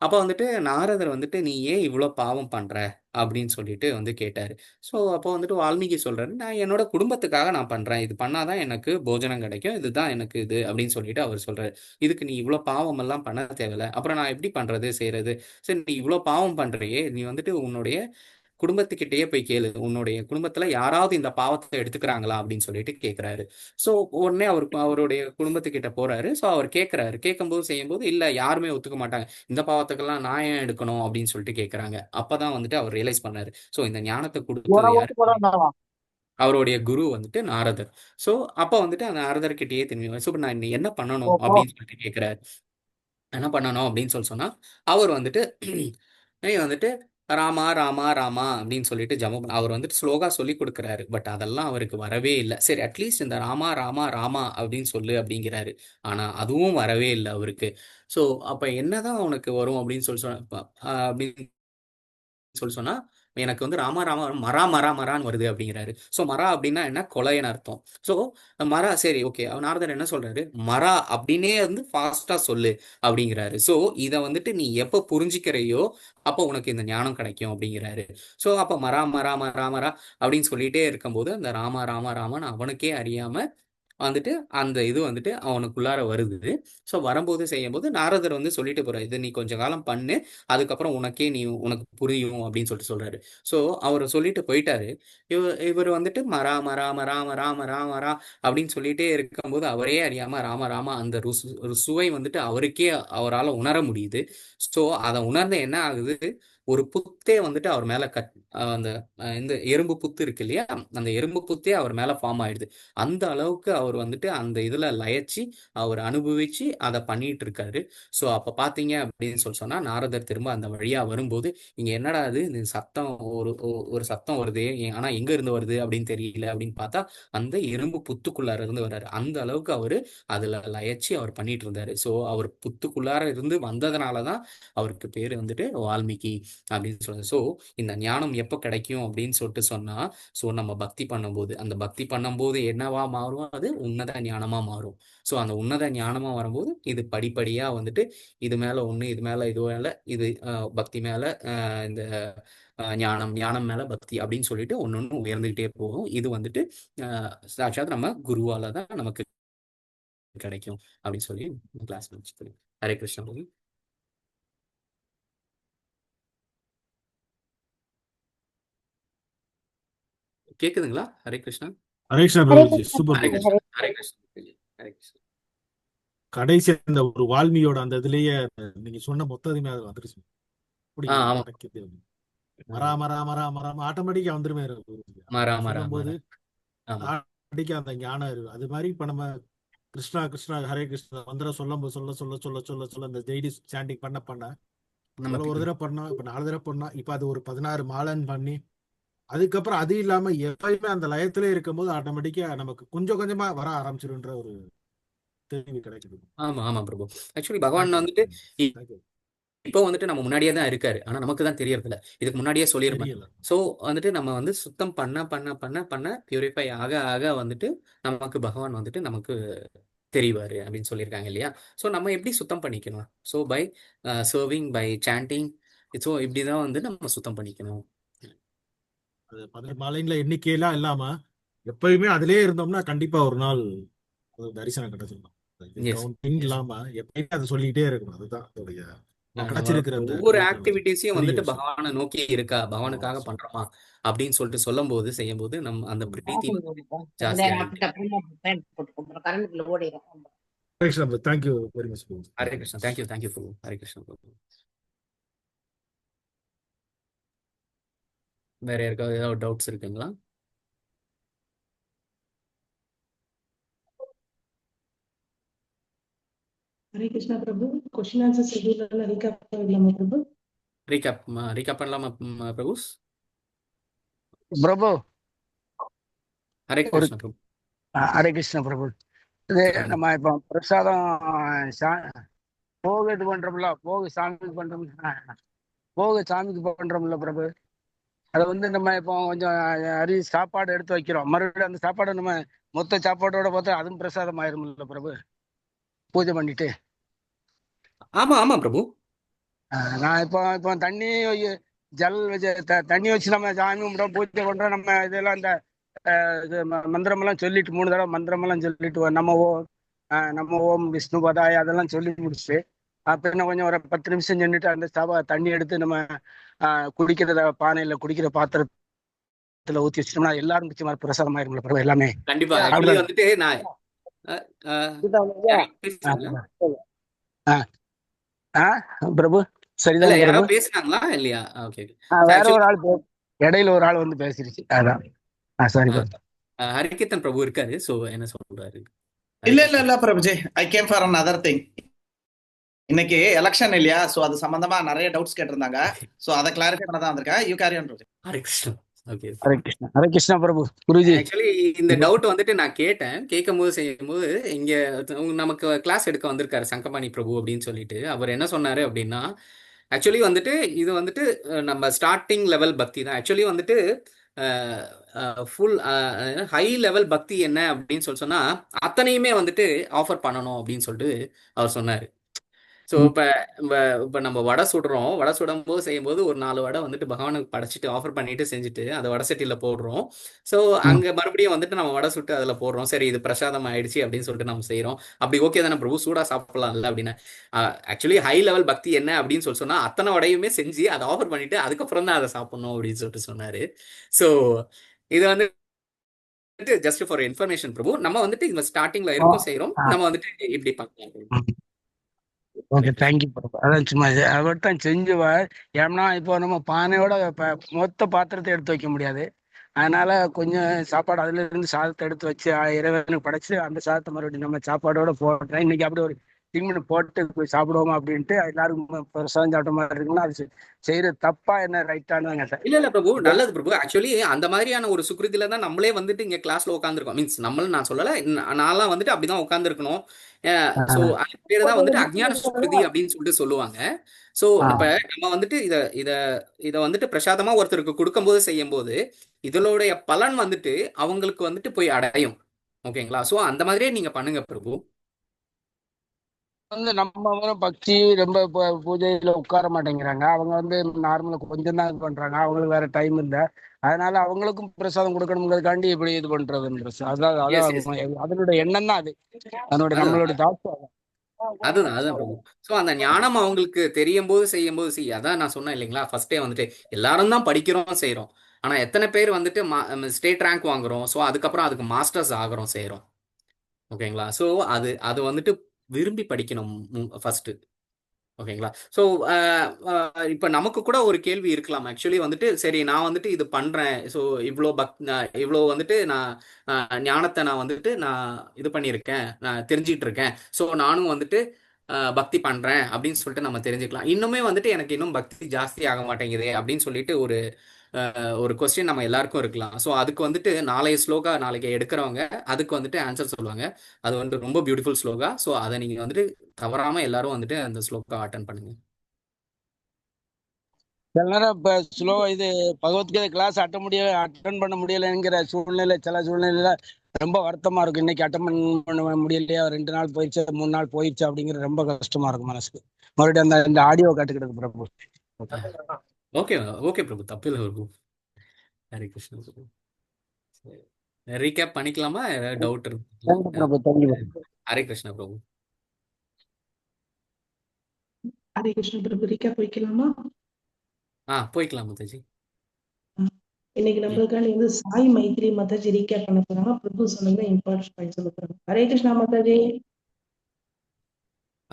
அப்போ வந்துட்டு நாரதர் வந்துட்டு நீ ஏன் இவ்வளோ பாவம் பண்ற அப்படின்னு சொல்லிட்டு வந்து கேட்டாரு. ஸோ அப்போ வந்துட்டு வால்மீகி சொல்றாரு, நான் என்னோட குடும்பத்துக்காக நான் பண்றேன், இது பண்ணாதான் எனக்கு போஜனம் கிடைக்கும், இதுதான் எனக்கு இது அப்படின்னு சொல்லிட்டு அவர் சொல்றாரு. இதுக்கு நீ இவ்வளோ பாவம் எல்லாம் பண்ண தேவையில்ல, அப்புறம் நான் எப்படி பண்றது செய்யறது? சரி நீ இவ்வளோ பாவம் பண்றியே, நீ வந்துட்டு உன்னுடைய குடும்பத்துக்கிட்டேயே போய் கேளு, உன்னுடைய குடும்பத்துல யாராவது இந்த பாவத்தை எடுத்துக்கிறாங்களா அப்படின்னு சொல்லிட்டு கேட்கிறாரு. ஸோ உடனே அவருடைய குடும்பத்துக்கிட்ட போறாரு. ஸோ அவர் கேட்கிறாரு. கேட்கும்போது செய்யும்போது இல்ல யாருமே ஒத்துக்க மாட்டாங்க, இந்த பாவத்துக்கெல்லாம் நான் ஏன் எடுக்கணும் அப்படின்னு சொல்லிட்டு கேட்கறாங்க. அப்பதான் வந்துட்டு அவர் ரியலைஸ் பண்ணாரு. ஸோ இந்த ஞானத்தை கொடுத்தது யாரு? அவருடைய குரு வந்துட்டு நாரதர். ஸோ அப்ப வந்துட்டு அந்த நாரதர் கிட்டேயே திரும்பி ஸோ நான் என்ன பண்ணணும் அப்படின்னு சொல்லிட்டு கேட்கிறாரு. என்ன பண்ணணும் அப்படின்னு சொன்னா அவர் வந்துட்டு நீ வந்துட்டு ராமா ராமா ராமா அப்படின்னு சொல்லிட்டு அவர் வந்துட்டு ஸ்லோகா சொல்லி கொடுக்குறாரு. பட் அதெல்லாம் அவருக்கு வரவே இல்லை. சரி அட்லீஸ்ட் இந்த ராமா ராமா ராமா அப்படின்னு சொல்லு அப்படிங்கிறாரு. ஆனா அதுவும் வரவே இல்லை அவருக்கு. ஸோ அப்ப என்னதான் அவனுக்கு வரும் அப்படின்னு அப்படின்னு சொன்னா எனக்கு வந்து ராமா ராமா மரா மரா மரான்னு வருது அப்படிங்கிறாரு. ஸோ மரா அப்படின்னா என்ன? கொலைன்னு அர்த்தம். ஸோ மரா சரி ஓகே, நாரதர் என்ன சொல்றாரு, மரா அப்படின்னே வந்து ஃபாஸ்டா சொல்லு அப்படிங்கிறாரு. ஸோ இதை வந்துட்டு நீ எப்போ புரிஞ்சுக்கிறையோ அப்போ உனக்கு இந்த ஞானம் கிடைக்கும் அப்படிங்கிறாரு. ஸோ அப்போ மரா மரா மரா மரா அப்படின்னு சொல்லிட்டே இருக்கும்போது அந்த ராமா ராமா ராமன் அவனுக்கே அறியாம வந்துட்டு அந்த இது வந்துட்டு அவனுக்குள்ளார வருது. ஸோ வரும்போது செய்யும்போது நாரதர் வந்து சொல்லிட்டு போறாரு, இது நீ கொஞ்ச காலம் பண்ணு, அதுக்கப்புறம் உனக்கு புரியும் அப்படின்னு சொல்றாரு. ஸோ அவர் சொல்லிட்டு போயிட்டாரு. இவர் வந்துட்டு மரா மரா மரா மரா மரா மரா அப்படின்னு சொல்லிட்டே இருக்கும்போது அவரே அறியாம ராம ராமா அந்த சுவை வந்துட்டு அவருக்கே அவரால் உணர முடியுது. ஸோ அதை உணர்ந்த என்ன ஆகுது, ஒரு புத்தே வந்துட்டு அவர் மேல அந்த இந்த எறும்பு புத்து இருக்கு இல்லையா, அந்த எறும்பு புத்தே அவர் மேல ஃபார்ம் ஆயிடுது. அந்த அளவுக்கு அவர் வந்துட்டு அந்த இதுல லயச்சு அவர் அனுபவிச்சு அதை பண்ணிட்டு இருக்காரு. ஸோ அப்ப பாத்தீங்க அப்படின்னு சொன்னா நாரதர் திரும்ப அந்த வழியா வரும்போது, இங்க என்னடா இது, இந்த சத்தம் ஒரு சத்தம் வருது, ஆனா எங்க இருந்து வருது அப்படின்னு தெரியல அப்படின்னு பார்த்தா அந்த எறும்பு புத்துக்குள்ளார இருந்து வர்றாரு. அந்த அளவுக்கு அவரு அதுல லயச்சு அவர் பண்ணிட்டு இருந்தாரு. ஸோ அவர் புத்துக்குள்ளார இருந்து வந்ததுனாலதான் அவருக்கு பேரு வந்துட்டு வால்மீகி அப்படின்னு சொல்லுது. ஸோ இந்த ஞானம் எப்போ கிடைக்கும் அப்படின்னு சொல்லிட்டு சொன்னா, ஸோ நம்ம பக்தி பண்ணும்போது, அந்த பக்தி பண்ணும்போது என்னவா மாறும், அது உன்னத ஞானமா மாறும். ஸோ அந்த உன்னத ஞானமா வரும்போது இது படிப்படியா வந்துட்டு இது மேல ஒண்ணு, இது மேல இது மேல இது பக்தி மேல இந்த ஞானம், ஞானம் மேல பக்தி அப்படின்னு சொல்லிட்டு ஒன்னொன்னு உயர்ந்துகிட்டே போகும். இது வந்துட்டு சாட்சாத் நம்ம குருவால தான் நமக்கு கிடைக்கும் அப்படின்னு சொல்லி கிளாஸ் முடிச்சு. ஹரே கிருஷ்ணா பிரபு. கேக்குதுங்களா? ஹரே கிருஷ்ணா. ஹரே கிருஷ்ணா ஹரே பிரபுஜி, கிருஷ்ணா சூப்பர் ஹரே பிரபு. ஹரே கிருஷ்ணா. ஹரே கிருஷ்ணா. ஹரே கிருஷ்ணா. கடைசி அந்த ஒரு வால்மீகியோட அந்த இதுலயே நீங்க சொன்ன மொத்ததுமே அது வந்துருச்சு. அப்படி ஆமா. கிடைக்குது. மரா மரா மரா மரா ஆட்டோமேட்டிக்கா வந்துருமே குருஜி. மாறா மாறா சொல்லும் போது ஆமா. ஆட்டோமேட்டிக்கா அந்த ஞானம் இருக்கு. அது மாதிரி இப்ப நம்ம கிருஷ்ணா கிருஷ்ணா ஹரே கிருஷ்ணா மந்திரம் சொல்லும் போது சொல்ல சொல்ல சொல்ல சொல்ல சொல்ல இந்த டெய்லி சாண்டிங் பண்ண பண்ண முதல்ல ஒரு நமக்கு தடவை பண்ணோம், இப்ப 4 தடவை பண்ணோம், இப்ப அது ஒரு 16 மாலன் பண்ணி அதுக்கப்புறம் அது இல்லாம எப்பயுமே அந்த லயத்திலே இருக்கும்போது ஆட்டோமேட்டிக்கா நமக்கு கொஞ்சம் கொஞ்சமா வர ஆரம்பிச்சிருன்ற ஒரு தெளிவு கிடைக்குது. ஆமா ஆமா பிரபு. ஆக்சுவலி பகவான் தேங்க்யூ வந்துட்டு தேங்க்யூ. இப்போ வந்துட்டு நம்ம முன்னாடியே தான் இருக்காரு, ஆனா நமக்கு தான் தெரியறதில்ல. இதுக்கு முன்னாடியே சொல்லியிருப்பேன். தெரியல. ஸோ வந்துட்டு நம்ம வந்து சுத்தம் பண்ண பண்ண பண்ண பண்ண பியூரிஃபை ஆக ஆக வந்துட்டு நமக்கு பகவான் வந்துட்டு நமக்கு தெரிவாரு அப்படின்னு சொல்லியிருக்காங்க இல்லையா. ஸோ நம்ம எப்படி சுத்தம் பண்ணிக்கணும்? So by serving, by sanding. So இப்படிதான் வந்து நம்ம சுத்தம் பண்ணிக்கணும். அது 16 மாலைன்ல எண்ணிக்கையெல்லாம் இல்லாம எப்பயுமே அதிலே இருந்தோம்னா கண்டிப்பா ஒரு நாள் அது தரிசனம் கிடைச்சிடும். எஸ் கவுண்டிங் எஸ். இல்லாம எப்பயுமே அதை சொல்லிக்கிட்டே இருக்கணும். அதுதான் அதோடைய நம்ம கிடைச்சிருக்கிற அந்த ஒவ்வொரு கிடைக்கிற ஆக்டிவிட்டிஸையும் பெரிய வந்துட்டு விஷயம். பகவானை நோக்கி இருக்கா, பகவானுக்காக ஆமா. பண்றோமா அப்படின்னு சொல்லிட்டு சொல்லும் போது செய்யும் போது நம்ம அந்த பிரீத்தி ஜாஸ்தி ஆகிட்டு. கரண்ட்ல ஓடிடும். Hare Krishna, thank you very much. Hare Krishna. Thank you thank you பிரபு. ஹரே கிருஷ்ணா பிரபு. வேற யாருக்காவது ஏதாவது டவுட்ஸ் இருக்குங்களா? ஹரே கிருஷ்ணா பிரபு. கொஸ்டின் ஆன்சர் ஷெட்யூல் ரீகேப் பண்ணலாமா பிரபு? ரீகேப் பண்ணலாமா பிரபுஸ்? பிரபு ஹரே ஒரு கிருஷ்ணா பிரபு. ஹரே கிருஷ்ண பிரபு. இது சொல்லுங்க. நம்ம இப்போ பிரசாதம் போக இது பண்றோம்ல, போக சாமிக்கு பண்றோம்ல, போக சாமிக்கு பண்றோம்ல பிரபு. அதை வந்து நம்ம இப்போ கொஞ்சம் சாப்பாடு எடுத்து வைக்கிறோம், மறுபடியும் அந்த சாப்பாடு நம்ம மொத்த சாப்பாடோட பார்த்தா அதுவும் பிரசாதம் ஆயிருமில்ல பிரபு, பூஜை பண்ணிட்டு. ஆமா ஆமா பிரபு. நான் இப்போ இப்போ தண்ணி தண்ணி வச்சு நம்ம சாமி கும்பிடுறோம், பூஜை பண்றோம். நம்ம இதெல்லாம் இந்த இது மந்திரமெல்லாம் சொல்லிட்டு 3 தடவை மந்திரமெல்லாம் சொல்லிட்டு நம்ம ஓம் விஷ்ணு பதாய அதெல்லாம் சொல்லி முடிச்சுட்டு அப்ப இன்னும் கொஞ்சம் ஒரு 10 நிமிஷம் சென்றுட்டு அந்த தண்ணி எடுத்து நம்ம குடிக்கிற பானையில குடிக்கிற பாத்திரத்துல ஊத்தி வச்சிட்டோம்னா எல்லாரும் பிடிச்ச மாதிரி பிரசாதம் ஆயிரும்ல பிரபு எல்லாமே. கண்டிப்பா. ஆக்சுவலி வந்துட்டு நான் பிரபு சரிதான் பிரபு. யாராவது பேசுனாங்களா இல்லையா? ஓகே. வேற ஒரு ஆள் இடையில ஒரு ஆள் வந்து பேசிருச்சு, அதான். சாரி ஹரிகீர்த்தன் பிரபு இருக்காரு. சோ என்ன சொல்றாரு? இல்ல Prabhuji, I came for another thing. இன்னைக்கு எலெக்ஷன் இல்லையா, சோ அது சம்பந்தமா நிறைய டவுட்ஸ் கேட்டிருந்தாங்க. சோ அதை கிளாரிஃபை பண்ண தான் வந்திருக்கேன். You carry on Prabhuji. Hare Krishna. Okay. Hare Krishna Prabhu. Guruji actually இந்த டவுட் வந்துட்டு நான் கேட்கும் போது செய்யும்போது இங்க நமக்கு கிளாஸ் எடுக்க வந்திருக்காரு சங்கபாணி பிரபு அப்படின்னு சொல்லிட்டு அவர் என்ன சொன்னாரு அப்படின்னா, ஆக்சுவலி வந்துட்டு இது வந்துட்டு நம்ம ஸ்டார்டிங் லெவல் பக்தி தான். ஆக்சுவலி வந்துட்டு ஃபுல் ஹை லெவல் பக்தி என்ன அப்படின்னு சொல்லி சொன்னா அத்தனையுமே வந்துட்டு ஆஃபர் பண்ணணும் அப்படின்னு சொல்லிட்டு அவர் சொன்னாரு. ஸோ இப்போ நம்ம வடை சுடுறோம், வடை சுடும் போது செய்யும்போது ஒரு 4 வடை வந்துட்டு பகவானுக்கு படைச்சிட்டு ஆஃபர் பண்ணிட்டு செஞ்சுட்டு அதை வடை சட்டியில் போடுறோம். ஸோ அங்கே மறுபடியும் வந்துட்டு நம்ம வடை சுட்டு அதில் போடுறோம். சரி இது பிரசாதம் ஆயிடுச்சு அப்படின்னு சொல்லிட்டு நம்ம செய்கிறோம். அப்படி ஓகே தானே பிரபு, சூடாக சாப்பிடலாம்ல அப்படின்னு. ஆக்சுவலி ஹை லெவல் பக்தி என்ன அப்படின்னு சொல்லி சொன்னால் அத்தனை வடையுமே செஞ்சு அதை ஆஃபர் பண்ணிட்டு அதுக்கப்புறம் தான் அதை சாப்பிடணும் அப்படின்னு சொல்லிட்டு சொன்னார். ஸோ இது வந்து ஜஸ்ட் ஃபார் இன்ஃபர்மேஷன் பிரபு. நம்ம வந்துட்டு இந்த ஸ்டார்டிங்ல இருக்கும் செய்கிறோம், நம்ம வந்துட்டு இப்படி பார்க்கலாம். ஓகே, ஹரே கிருஷ்ணா. தேங்க்யூ பிரபு. அதான் சும்மா அவர்தான் செஞ்சுவா. ஏன்னா இப்போ நம்ம பானையோட மொத்த பாத்திரத்தை எடுத்து வைக்க முடியாது. அதனால கொஞ்சம் சாப்பாடு அதுல இருந்து சாதத்தை எடுத்து வச்சு இறைவனுக்கு படைச்சு அந்த சாதத்தை மறுபடியும் நம்ம சாப்பாடோட போட்டேன். இன்னைக்கு அப்படி ஒரு திங்கு போட்டு போய் சாப்பிடுவோமா அப்படின்ட்டு எல்லாருக்கும் பிரசாதம் சாப்பிட்ட மாதிரி இருக்குன்னா அது செய்யறது தப்பா என்ன ரைட்டானு தான் கேட்டேன். இல்ல பிரபு, நல்லது பிரபு. ஆக்சுவலி அந்த மாதிரியான ஒரு சுக்ருதில தான் நம்மளே வந்துட்டு இங்க கிளாஸ்ல உட்காந்துருக்கோம். மீன்ஸ் நம்மளும் நான் சொல்லல, நான்லாம் வந்துட்டு அப்படிதான் உட்காந்துருக்கணும். ஸோ அது பேர் தான் வந்துட்டு அஜ்ஞான சுக்ருதி அப்படின்னு சொல்லிட்டு சொல்லுவாங்க. ஸோ இப்ப நம்ம வந்துட்டு இத இத இத வந்துட்டு பிரசாதமா ஒருத்தருக்கு கொடுக்கும்போது செய்யும்போது இதனுடைய பலன் வந்துட்டு அவங்களுக்கு வந்துட்டு போய் அடையும். ஓகேங்களா? ஸோ அந்த மாதிரியே நீங்க பண்ணுங்க பிரபு. நம்ம பக்தி ரொம்ப பூஜையில உட்கார மாட்டேங்கிறாங்க. அவங்க நார்மலா கொஞ்சம் தான் இது பண்றாங்க. அவங்களுக்கு வேற டைம் இல்லை. அதனால அவங்களுக்கும் பிரசாதம் கொடுக்கணுங்கிறதுக்காண்டி இப்படி இது பண்றதுன்ற அதான் அதான் அதனுடைய எண்ணம் தான் அது. அதனுடைய நம்மளோட தாட்டம் அதுதான் பிரபு. ஸோ அந்த ஞானம் அவங்களுக்கு தெரியும் போது செய்யும் போது அதான் நான் சொன்னேன் இல்லைங்களா, ஃபர்ஸ்டே வந்துட்டு எல்லாரும் தான் படிக்கிறோம் செய்யறோம். ஆனா எத்தனை பேர் வந்துட்டு ஸ்டேட் ரேங்க் வாங்குறோம், ஸோ அதுக்கப்புறம் அதுக்கு மாஸ்டர்ஸ் ஆகிறோம் செய்யறோம். ஓகேங்களா? ஸோ அது அது வந்துட்டு விரும்பி படிக்கணும் ஃபர்ஸ்ட். ஓகேங்களா? ஸோ இப்போ நமக்கு கூட ஒரு கேள்வி இருக்கலாம். ஆக்சுவலி வந்துட்டு சரி நான் வந்துட்டு இது பண்றேன், ஸோ இவ்வளோ வந்துட்டு நான் ஞானத்தை நான் வந்துட்டு நான் இது பண்ணியிருக்கேன், நான் தெரிஞ்சிட்டு இருக்கேன், ஸோ நானும் வந்துட்டு பக்தி பண்றேன் அப்படின்னு சொல்லிட்டு நம்ம தெரிஞ்சுக்கலாம். இன்னுமே வந்துட்டு எனக்கு இன்னும் பக்தி ஜாஸ்தி ஆக மாட்டேங்குது அப்படின்னு சொல்லிட்டு ஒரு கொஸ்டின் நம்ம எல்லாருக்கும் இருக்கலாம். ஸோ அதுக்கு வந்துட்டு நாளைய ஸ்லோகா நாளைக்கு எடுக்கிறவங்க அதுக்கு வந்துட்டு ஆன்சர் சொல்லுவாங்க. அது வந்துட்டு ரொம்ப பியூட்டிஃபுல் ஸ்லோகா. ஸோ அதை நீங்க வந்துட்டு தவறாம எல்லாரும் வந்துட்டு அந்த ஸ்லோகா அட்டன் பண்ணுங்க. சில நேரம் இப்ப இது பகவத்கீதை கிளாஸ் அட்டன் பண்ண முடியலைங்கிற சூழ்நிலை, சில சூழ்நிலையில ரொம்ப வருத்தமா இருக்கும். இன்னைக்கு அட்டன் பண்ண முடியலையா, 2 நாள் போயிடுச்சு 3 நாள் போயிடுச்சு அப்படிங்கிற ரொம்ப கஷ்டமா இருக்கும் மனசுக்கு. மறுபடியும் இந்த ஆடியோ காட்டுக்கிறது பிரபு. ஓகே ஓகே பிரபு, தப்பு இல்லை பிரபு. ஹரே கிருஷ்ணா பிரபு. ரீகேப் பண்ணிக்கலாமா? ஏதாவது டவுட் இருக்கு? ஹரே கிருஷ்ணா பிரபு. ஹரே கிருஷ்ண பிரபு. ரீகேப் வைக்கலாமா? போய்க்கலாம் மாதாஜி. இன்னைக்கு நம்மளுக்காண்டி சாய் மைத்ரி மாதாஜி ரீகேப் பண்ண போறாங்க. பிரபு சொன்னது இம்பார்ட்டன்ட் பாயிண்ட் சொல்ல போறாங்க. ஹரே கிருஷ்ணா மாதாஜி.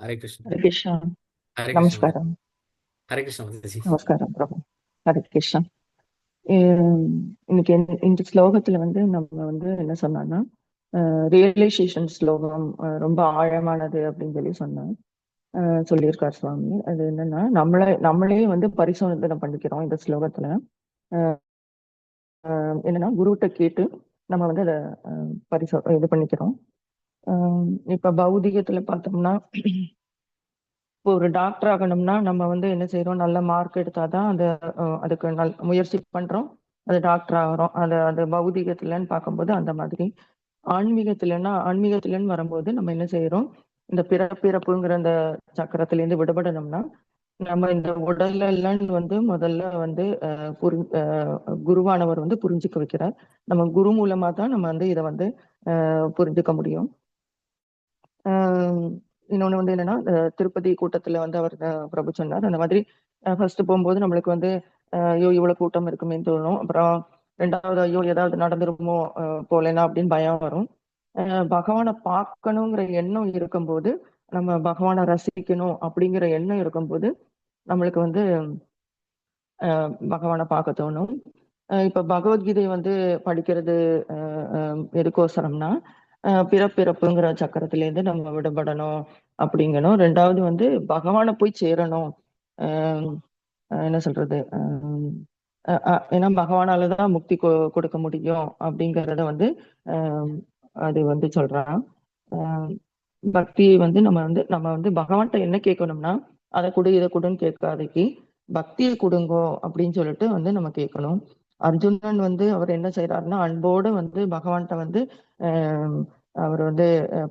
ஹரே கிருஷ்ணா. ஹரே கிருஷ்ணா. ஹரே கிருஷ்ணா. நமஸ்காரம். ஹரே கிருஷ்ணா மாதாஜி. நமஸ்காரம் பிரபு. ஹரே கிருஷ்ணா. இன்னைக்கு இந்த ஸ்லோகத்துல நம்ம என்ன சொன்னோம்னா, ரியலைசேஷன் ஸ்லோகம் ரொம்ப ஆழமானது அப்படின்னு சொல்லியிருக்கார் சுவாமி. அது என்னன்னா, நம்மளே பரிசோதனை பண்ணிக்கிறோம் இந்த ஸ்லோகத்துல. என்னன்னா, குருகிட்ட கேட்டு நம்ம அதை இது பண்ணிக்கிறோம். இப்ப பௌதிகத்துல பார்த்தோம்னா, இப்போ ஒரு டாக்டர் ஆகணும்னா நம்ம என்ன செய்யறோம், நல்ல மார்க் எடுத்தாதான் அதுக்கு முயற்சி பண்றோம், அது டாக்டர் ஆகிறோம். அது பௌதிகத்துலன்னு பார்க்கும்போது அந்த மாதிரி. ஆன்மீகத்துலன்னு வரும்போது நம்ம என்ன செய்யறோம், இந்த பிறப்புங்கிற அந்த சக்கரத்திலேருந்து விடுபடணும்னா நம்ம இந்த உடல்ல எல்லாம் முதல்ல குருவானவர் புரிஞ்சுக்க வைக்கிறார். நம்ம குரு மூலமா தான் நம்ம இதை புரிஞ்சுக்க முடியும். இன்னொன்னு என்னன்னா, திருப்பதி கூட்டத்துல அவர் பிரபு சொன்னார், அந்த மாதிரி ஃபர்ஸ்ட் போகும்போது நம்மளுக்கு ஐயோ இவ்வளவு கூட்டம் இருக்குமேன்னு தோணும். அப்புறம் 2வது ஐயோ ஏதாவது நடந்துருமோ போலேனா அப்படின்னு பயம் வரும். பகவானை பார்க்கணுங்கிற எண்ணம் இருக்கும்போது, நம்ம பகவானை ரசிக்கணும் அப்படிங்கிற எண்ணம் இருக்கும்போது நம்மளுக்கு பகவானை பார்க்க தோணும். இப்ப பகவத்கீதை படிக்கிறது எதுக்கோசரம்னா, பிறப்புங்கிற சக்கரத்திலேருந்து நம்ம விடுபடணும் அப்படிங்கணும். 2வது பகவானை போய் சேரணும். என்ன சொல்றது, ஏன்னா பகவானாலதான் முக்தி கொடுக்க முடியும் அப்படிங்கறத அது சொல்றான். பக்தியை நம்ம பகவான்கிட்ட என்ன கேட்கணும்னா, அதை கொடு இதை கொடுன்னு கேட்காதைக்கு பக்தியை கொடுங்கோ அப்படின்னு சொல்லிட்டு நம்ம கேட்கணும். அர்ஜுனன் அவர் என்ன செய்யறாருன்னா, அன்போட பகவான்கிட்ட அவர்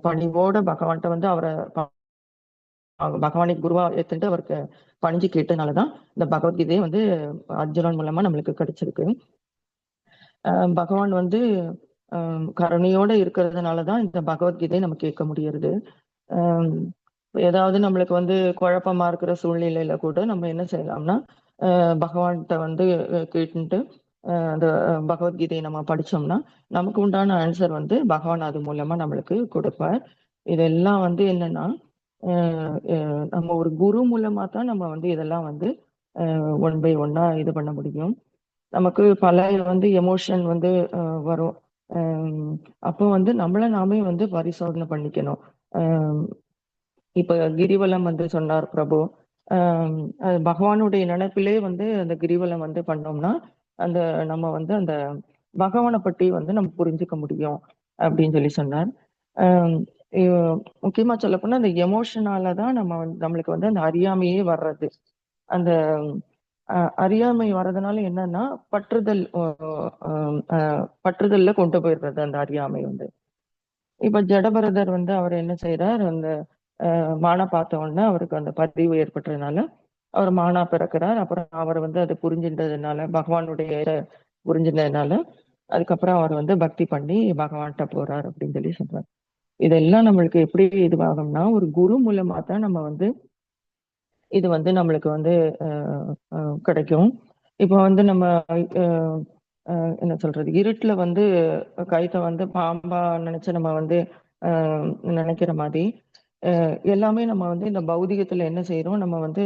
பணிவோட பகவான்கிட்ட அவரை பகவானை குருவா ஏத்துட்டு அவருக்கு பணிஞ்சு கேட்டனாலதான் இந்த பகவத்கீதையை அர்ஜுனன் மூலமா நம்மளுக்கு கிடைச்சிருக்கு. பகவான் கருணையோட இருக்கிறதுனாலதான் இந்த பகவத்கீதையை நம்ம கேட்க முடியறது. ஏதாவது நம்மளுக்கு குழப்பமா இருக்கிற சூழ்நிலையில கூட நம்ம என்ன செய்யலாம்னா, பகவான்கிட்ட கேட்டுட்டு அந்த பகவத்கீதையை நம்ம படிச்சோம்னா நமக்கு உண்டான ஆன்சர் பகவான் அது மூலமா நம்மளுக்கு கொடுப்பார். இதெல்லாம் என்னன்னா, நம்ம ஒரு குரு மூலமா தான் நம்ம வந்து இதெல்லாம் வந்து ஒன் பை ஒன்னா இது பண்ண முடியும். நமக்கு பல வந்து எமோஷன் வந்து வரும். அப்போ வந்து நம்மள நாமே வந்து பரிசோதனை பண்ணிக்கணும். இப்ப கிரிவலம் வந்து சொன்னார் பிரபு. பகவானுடைய நினைப்பிலே வந்து அந்த கிரிவலம் வந்து பண்ணோம்னா அந்த நம்ம வந்து அந்த பகவானை பற்றி வந்து நம்ம புரிஞ்சுக்க முடியும் அப்படின்னு சொல்லி சொன்னார். முக்கியமா சொல்ல போனா அந்த எமோஷனால தான் நம்ம நம்மளுக்கு வந்து அந்த அறியாமையே வர்றது. அந்த அறியாமை வர்றதுனால என்னன்னா பற்றுதல்ல கொண்டு போயிடுறது அந்த அறியாமை வந்து. இப்ப ஜடபரதர் வந்து அவர் என்ன செய்யறார், அந்த மானா பார்த்த உடனே அவருக்கு அந்த பதிவு ஏற்பட்டதுனால அவர் மானா பிறக்கிறார். அப்புறம் அவர் வந்து அது புரிஞ்சின்றதுனால பகவானுடைய புரிஞ்சின்றதுனால அதுக்கப்புறம் அவர் வந்து பக்தி பண்ணி பகவான்கிட்ட போறார் அப்படின்னு சொல்லி சொல்றார். இதெல்லாம் நம்மளுக்கு எப்படி இதுவாகும்னா ஒரு குரு மூலமா தான் நம்ம வந்து இது வந்து நம்மளுக்கு வந்து கிடைக்கும். இப்போ வந்து நம்ம என்ன சொல்றது, இருட்டுல வந்து கைத்த வந்து பாம்பா நினைச்சு நம்ம வந்து நினைக்கிற மாதிரி எல்லாமே நம்ம வந்து இந்த பௌதிகத்துல என்ன செய்யறோம், நம்ம வந்து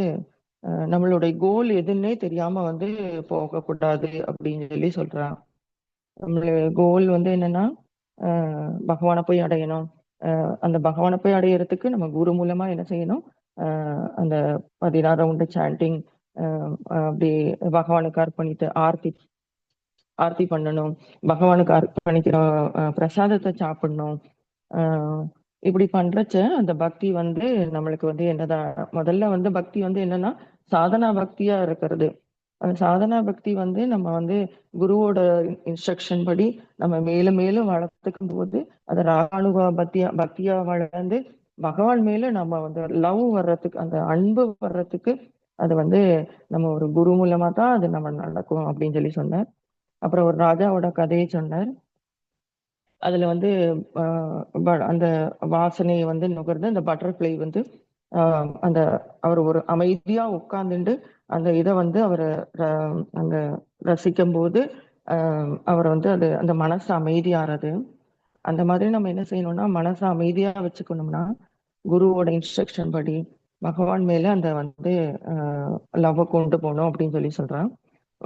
நம்மளுடைய கோல் எதுன்னே தெரியாம வந்து போகக்கூடாது அப்படின்னு சொல்லி சொல்றான். நம்மளுடைய கோல் வந்து என்னன்னா பகவானை போய் அடையணும். அந்த பகவானை போய் அடையறதுக்கு நம்ம குரு மூலமா என்ன செய்யணும், அந்த 16 ரவுண்டு சாண்டிங், அப்படி பகவானுக்கு அர்ப்பணித்து ஆர்த்தி பண்ணணும், பகவானுக்கு அர்ப்பணிக்கிற பிரசாதத்தை சாப்பிடணும். இப்படி பண்றச்ச அந்த பக்தி வந்து நம்மளுக்கு வந்து என்னதான், முதல்ல வந்து பக்தி வந்து என்னன்னா சாதனா பக்தியா இருக்கிறது. அந்த சாதனா பக்தி வந்து நம்ம வந்து குருவோட இன்ஸ்ட்ரக்ஷன் படி நம்ம மேலும் மேலும் வளர்த்துக்கும் போது அது ராணுவ பக்தியா வளர்ந்து பகவான் மேல நம்ம வந்து லவ் வர்றதுக்கு, அந்த அன்பு வர்றதுக்கு அது வந்து நம்ம ஒரு குரு மூலமா தான் அது நம்ம நடக்கும் அப்படின்னு சொல்லி சொன்னார். அப்புறம் ஒரு ராஜாவோட கதையை சொன்னார். அதுல வந்து அந்த வாசனையை வந்து நுகர்ந்து அந்த பட்டர்ஃப்ளை வந்து அந்த அவர் ஒரு அமைதியா உட்கார்ந்துட்டு அந்த இதை வந்து அவர் அங்க ரசிக்கும் போது அவர் வந்து அது அந்த மனசு அமைதியாறது. அந்த மாதிரி நம்ம என்ன செய்யணும்னா மனசை அமைதியா வச்சுக்கணும்னா குருவோட இன்ஸ்ட்ரக்ஷன் படி பகவான் மேல அந்த வந்து லவ் கொண்டு போகணும் அப்படின்னு சொல்லி சொல்றான்.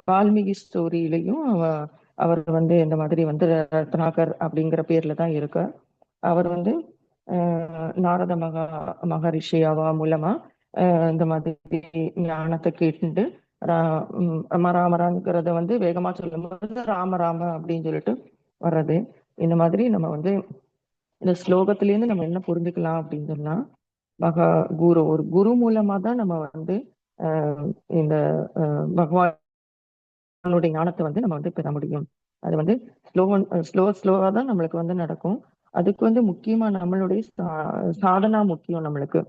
வால்மீகி ஸ்டோரியிலையும் அவர் வந்து இந்த மாதிரி வந்து ரத்னாகர் அப்படிங்கிற பேர்ல தான் இருக்கு. அவர் வந்து நாரத மகரிஷியாவா மூலமா இந்த மாதிரி ஞானத்தை கேட்டுட்டு ராமராமராங்கிறத வந்து வேகமா சொல்லும் போது ராமராம அப்படின்னு சொல்லிட்டு வர்றது. இந்த மாதிரி நம்ம வந்து இந்த ஸ்லோகத்தில இருந்து நம்ம என்ன புரிஞ்சுக்கலாம் அப்படின்னு சொன்னா ஒரு குரு மூலமா தான் நம்ம வந்து இந்த பகவானுடைய ஞானத்தை வந்து நம்ம வந்து பெற முடியும். அது வந்து ஸ்லோவா தான் நம்மளுக்கு வந்து நடக்கும். அதுக்கு வந்து முக்கியமா நம்மளுடைய சாதனா முக்கியம் நம்மளுக்கு.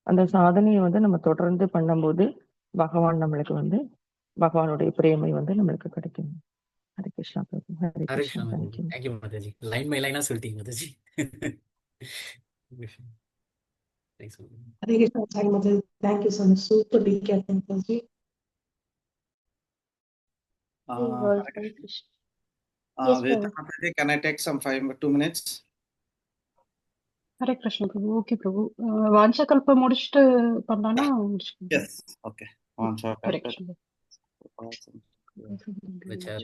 அந்த சாதனையை வந்து நம்ம தொடர்ந்து பண்ணும்போது பகவான் நம்மளுக்கு வந்து பகவானுடைய பிரேமை வந்து நம்மளுக்கு கிடைக்கும். ஹரே கிருஷ்ணா பிரபு. ஹரே கிருஷ்ணா. தேங்க்யூ மாதாஜி. லைன் பை லைனா சொல்லிட்டீங்க மாதாஜி. ஹரே கிருஷ்ணா சாய் மாதாஜி. Thank you so much. Super recap மாதாஜி. Mathji, can I take some 2 minutes? Hare Krishna பிரபு. ஓகே பிரபு. வாஞ்சகல்ப முடிச்சுட்டு பண்ணலாம்னா முடிச்சுக்கோங்க. Yes, okay. ஹரே கிருஷ்ண.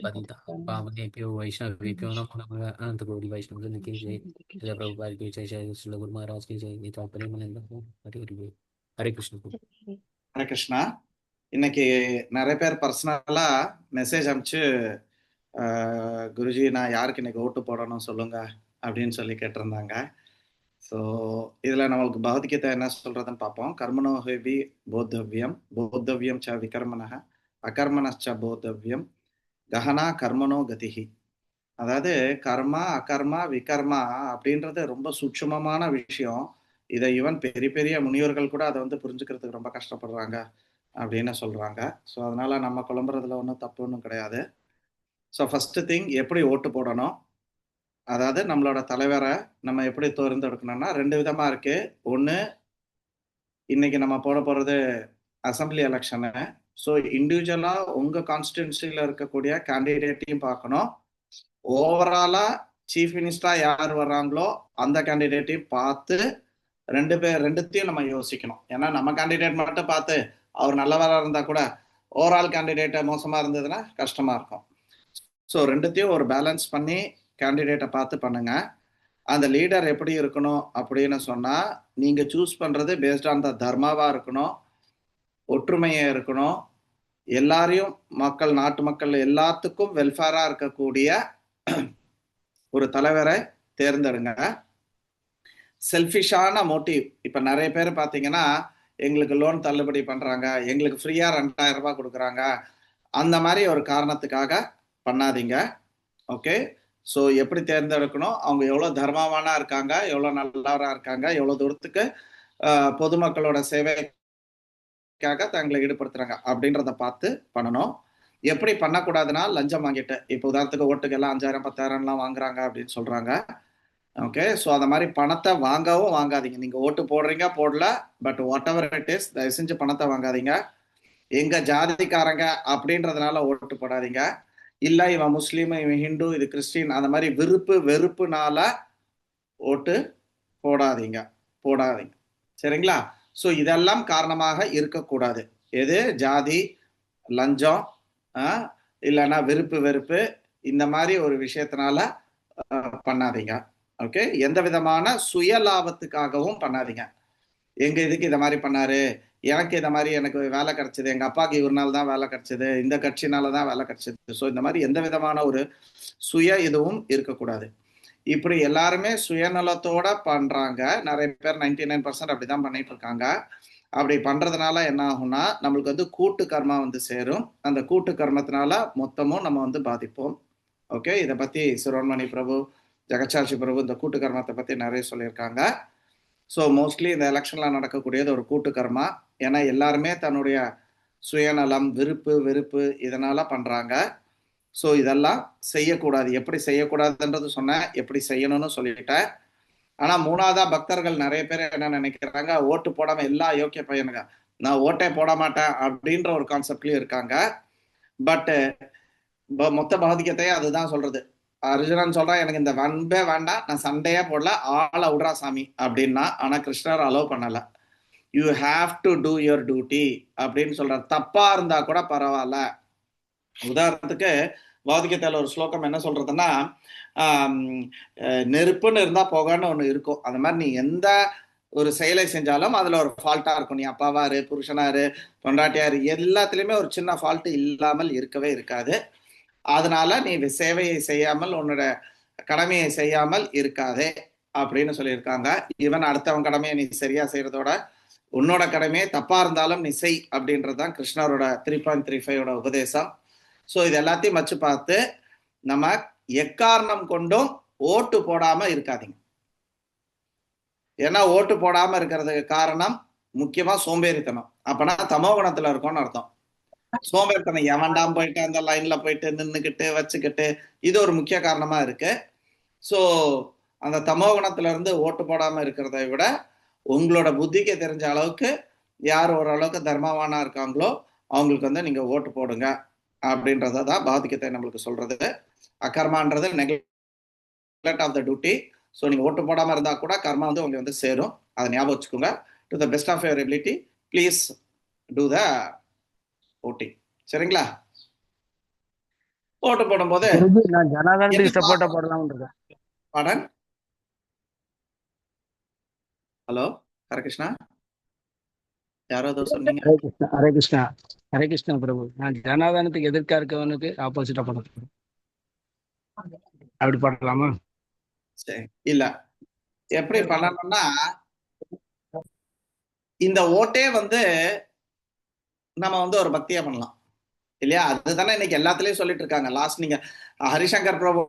पतिता पावनेभ्यो वैष्णवेभ्यो नमो नमः। अनंत कोटि वैष्णव जन की जय। जय प्रभुपाद की जय। जय श्री गुरु महाराज की जय। गीता प्रेमानंद हरे कृष्ण। ஹரே கிருஷ்ணா. இன்னைக்கு நிறைய பேர் பர்சனலா மெசேஜ் அனுப்பிச்சு குருஜி நான் யாருக்கு இன்னைக்கு ஓட்டு போடணும் சொல்லுங்க அப்படின்னு சொல்லி கேட்டிருந்தாங்க. ஸோ இதில் நம்மளுக்கு பகவத்கீதை என்ன சொல்றதுன்னு பார்ப்போம். கர்மணோஹி போத்தவ்யம் போத்தவ்யம் ச விகர்மணஹ அகர்மணச்ச போத்தவ்யம் கஹனா கர்மனோ கதிஹி. அதாவது கர்மா அகர்மா விகர்மா அப்படின்றது ரொம்ப சூட்சுமமான விஷயம். இதை ஈவன் பெரிய பெரிய முனிவர்கள் கூட அதை வந்து புரிஞ்சுக்கிறதுக்கு ரொம்ப கஷ்டப்படுறாங்க அப்படின்னு சொல்றாங்க. ஸோ அதனால நம்ம குழம்புறதுல ஒன்றும் தப்பு ஒன்றும் கிடையாது. ஸோ ஃபர்ஸ்ட் திங் எப்படி ஓட்டு போடணும், அதாவது நம்மளோட தலைவரை நம்ம எப்படி தேர்ந்தெடுக்கணும்னா 2 விதமா இருக்கு. ஒன்று, இன்னைக்கு நம்ம போட போறது அசம்பிளி எலெக்ஷனு. ஸோ இண்டிவிஜுவலா உங்க கான்ஸ்டிடுவன்சில இருக்கக்கூடிய கேண்டிடேட்டையும் பார்க்கணும். ஓவராலா சீஃப் மினிஸ்டரா யார் வர்றாங்களோ அந்த கேண்டிடேட்டையும் பார்த்து ரெண்டுத்தையும் நம்ம யோசிக்கணும். ஏன்னா நம்ம கேண்டிடேட் மட்டும் பார்த்து அவர் நல்லவராக இருந்தால் கூட ஓவரால் கேண்டிடேட்டை மோசமாக இருந்ததுன்னா கஷ்டமாக இருக்கும். ஸோ ரெண்டுத்தையும் ஒரு பேலன்ஸ் பண்ணி கேண்டிடேட்டை பார்த்து பண்ணுங்க. அந்த லீடர் எப்படி இருக்கணும் அப்படின்னு சொன்னால், நீங்கள் சூஸ் பண்ணுறது பேஸ்ட் ஆன் த தர்மாவாக இருக்கணும், ஒற்றுமையாக இருக்கணும், எல்லாரையும் நாட்டு மக்கள் எல்லாத்துக்கும் வெல்ஃபேராக இருக்கக்கூடிய ஒரு தலைவரை தேர்ந்தெடுங்க. செல்ஃபிஷான மோட்டிவ், இப்போ நிறைய பேர் பார்த்தீங்கன்னா எங்களுக்கு லோன் தள்ளுபடி பண்ணுறாங்க, எங்களுக்கு ஃப்ரீயாக 2000 ரூபாய் கொடுக்குறாங்க, அந்த மாதிரி ஒரு காரணத்துக்காக பண்ணாதீங்க. ஓகே, ஸோ எப்படி தேர்ந்தெடுக்கணும், அவங்க எவ்வளோ தர்மவானா இருக்காங்க, எவ்வளோ நல்லவராக இருக்காங்க, எவ்வளோ தூரத்துக்கு பொதுமக்களோட சேவைக்காக தங்களை ஈடுபடுத்துறாங்க அப்படின்றத பார்த்து பண்ணணும். எப்படி பண்ணக்கூடாதுன்னா, லஞ்சம் வாங்கிட்டு, இப்போ உதாரணத்துக்கு ஓட்டுக்கெல்லாம் 5000 10,000லாம் வாங்குறாங்க அப்படின்னு சொல்றாங்க. ஓகே, ஸோ அந்த மாதிரி பணத்தை வாங்கவும் வாங்காதீங்க. நீங்கள் ஓட்டு போடுறீங்க போடல, but what ever it is, தயவு செஞ்சு பணத்தை வாங்காதீங்க. எங்க ஜாதிக்காரங்க அப்படின்றதுனால ஓட்டு போடாதீங்க. இல்லை இவன் முஸ்லீம், இவன் ஹிந்து, இது கிறிஸ்டின், அந்த மாதிரி வெறுப்புனால ஓட்டு போடாதீங்க. சரிங்களா? ஸோ இதெல்லாம் காரணமாக இருக்கக்கூடாது. எது? ஜாதி, லஞ்சம், இல்லைன்னா வெறுப்பு, இந்த மாதிரி ஒரு விஷயத்தினால பண்ணாதீங்க. ஓகே, எந்த விதமான சுய லாபத்துக்காகவும் பண்ணாதீங்க. எங்க இதுக்கு இதை மாதிரி பண்ணாரு, எனக்கு வேலை கிடைச்சது, எங்க அப்பாவுக்கு இவருனால தான் வேலை கிடைச்சது, இந்த கட்சினால தான் வேலை கிடைச்சது. ஸோ இந்த மாதிரி எந்த விதமான ஒரு சுய இதுவும் இருக்கக்கூடாது. இப்படி எல்லாருமே சுயநலத்தோட பண்றாங்க. நிறைய பேர் 99% அப்படிதான் பண்ணிட்டு இருக்காங்க. அப்படி பண்றதுனால என்ன ஆகும்னா, நம்மளுக்கு வந்து கூட்டு கர்மா வந்து சேரும். அந்த கூட்டு கர்மத்தினால மொத்தமும் நம்ம பாதிப்போம். ஓகே, இதை பத்தி சிரோன்மணி பிரபு, ஜெகச்சாட்சி பிரபு இந்த கூட்டு கர்மத்தை பத்தி நிறைய சொல்லியிருக்காங்க. ஸோ மோஸ்ட்லி இந்த எலெக்ஷன்ல நடக்கக்கூடியது ஒரு கூட்டு கர்மா. ஏன்னா எல்லாருமே தன்னுடைய சுயநலம், வெறுப்பு இதனால பண்றாங்க. ஸோ இதெல்லாம் செய்யக்கூடாது. எப்படி செய்யக்கூடாதுன்றது சொன்னேன், எப்படி செய்யணும்னு சொல்லிட்டேன். ஆனா மூணாவதா பக்தர்கள் நிறைய பேர் என்ன நினைக்கிறாங்க, ஓட்டு போடாம எல்லா யோக்கிய பையனுங்க, நான் ஓட்டே போட மாட்டேன் அப்படின்ற ஒரு கான்செப்ட்லயும் இருக்காங்க. பட் மொத்த பௌதிகத்தையே அதுதான் சொல்றது. அர்ஜுனன் சொல்றான், எனக்கு இந்த வன்பே வேண்டாம், நான் சண்டையே போடல, ஆளை விடுறா சாமி அப்படின்னா. ஆனா கிருஷ்ணர் அலோவ் பண்ணல. You have to two your duty அப்படின்னு சொல்றாரு. தப்பா இருந்தா கூட பரவாயில்ல. உதாரணத்துக்கு பௌதிகத்தில் ஒரு ஸ்லோகம் என்ன சொல்றதுன்னா, நெருப்புன்னு இருந்தா போகன்னு ஒண்ணு இருக்கும். அந்த மாதிரி நீ எந்த ஒரு செயலை செஞ்சாலும் அதுல ஒரு ஃபால்ட்டா இருக்கும். நீ அப்பாவாரு, புருஷனாரு, பொண்டாட்டியாரு, எல்லாத்துலயுமே ஒரு சின்ன ஃபால்ட் இல்லாமல் இருக்கவே இருக்காது. அதனால நீ சேவையை செய்யாமல், உன்னோட கடமையை செய்யாமல் இருக்காதே அப்படின்னு சொல்லியிருக்காங்க. ஈவன் அடுத்தவன் கடமையை நீ சரியா செய்யறதோட உன்னோட கடமையை தப்பா இருந்தாலும் நீ செய் அப்படின்றதுதான் கிருஷ்ணரோட 3.35 உபதேசம். ஸோ இது எல்லாத்தையும் வச்சு பார்த்து நம்ம எக்காரணம் கொண்டும் ஓட்டு போடாம இருக்காதீங்க. ஏன்னா ஓட்டு போடாம இருக்கிறதுக்கு காரணம் முக்கியமா சோம்பேறித்தனம். அப்பனா தமோ குணத்துல இருக்கும்னு அர்த்தம். சோம்பேறித்தனம், எவன்டாம் போயிட்டு அந்த லைன்ல போயிட்டு நின்றுக்கிட்டு வச்சுக்கிட்டு, இது ஒரு முக்கிய காரணமா இருக்கு. ஸோ அந்த தமோ குணத்துல இருந்து ஓட்டு போடாம இருக்கிறத விட உங்களோட புத்திக்கு தெரிஞ்ச அளவுக்கு யார் ஓரளவுக்கு தர்மவானா இருக்காங்களோ அவங்களுக்கு நீங்க ஓட்டு போடுங்க அப்படின்றதான் பௌதிகத்தை நம்மளுக்கு சொல்றது. அகர்மான்றது neglect of the duty. So நீங்க ஓட்டு போடாம இருந்தா கூட கர்மா உங்களுக்கு சேரும். அதை ஞாபகம் வச்சுக்கோங்க. To the best of your ability please do the voting. சரிங்களா? ஓட்டு போடும்போது நான் ஜனாதனத்துக்கு சப்போர்ட்டா போடலாம். பாடன். ஹலோ, ஹரே கிருஷ்ணா, யாரோ சொன்னீங்க? ஹரே கிருஷ்ணா பிரபு. நான் ஜனாதனத்துக்கு எதிர்க்கா இருக்கவனுக்கு ஆப்போசிட்டா பண்ண அப்படி பண்ணலாமா? சரி, இல்ல எப்படி பண்ணணும்னா, இந்த ஓட்டே நம்ம ஒரு பக்தியா பண்ணலாம் இல்லையா? அதுதானே இன்னைக்கு எல்லாத்துலயும் சொல்லிட்டு இருக்காங்க. லாஸ்ட் நீங்க ஹரிசங்கர் பிரபு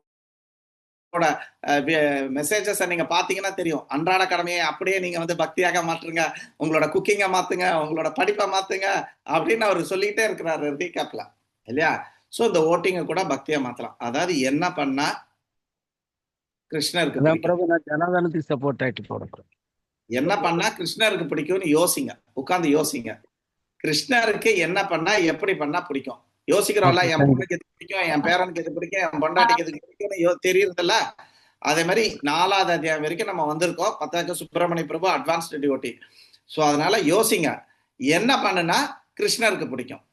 மெசேஜஸ் நீங்க பாத்தீங்கன்னா தெரியும். அன்றாட கடமையை அப்படியே நீங்க பக்தியாக மாற்றுங்க, உங்களோட குக்கிங்க மாத்துங்க, உங்களோட படிப்பை மாத்துங்க அப்படின்னு அவர் சொல்லிக்கிட்டே இருக்கிறாரு ரீகேப்ல இல்லையா? சோ இந்த ஓட்டிங்க கூட பக்தியா மாத்தலாம். அதாவது என்ன பண்ணா கிருஷ்ணருக்கு ஜனாதனத்துக்கு சப்போர்ட் ஆயிட்டு போறேன். என்ன பண்ணா கிருஷ்ணருக்கு பிடிக்கும்னு யோசிங்க, உட்கார்ந்து யோசிங்க. கிருஷ்ணருக்கு என்ன பண்ணா எப்படி பண்ணா பிடிக்கும் யோசிக்கிறோம்ல. என் பொண்ணுக்கு எது பிடிக்கும், என் பேரனுக்கு எது பிடிக்கும், என் பொண்டாட்டிக்கு எது பிடிக்கும்னு தெரியுறதில்ல. அதே மாதிரி 4வது அத்தியாயம் வரைக்கும் நம்ம வந்திருக்கோம். பத்தாக்க சுப்பிரமணிய பிரபு அட்வான்ஸ்டு டிவோட்டி. ஸோ அதனால யோசிங்க, என்ன பண்ணுனா கிருஷ்ணருக்கு பிடிக்கும்,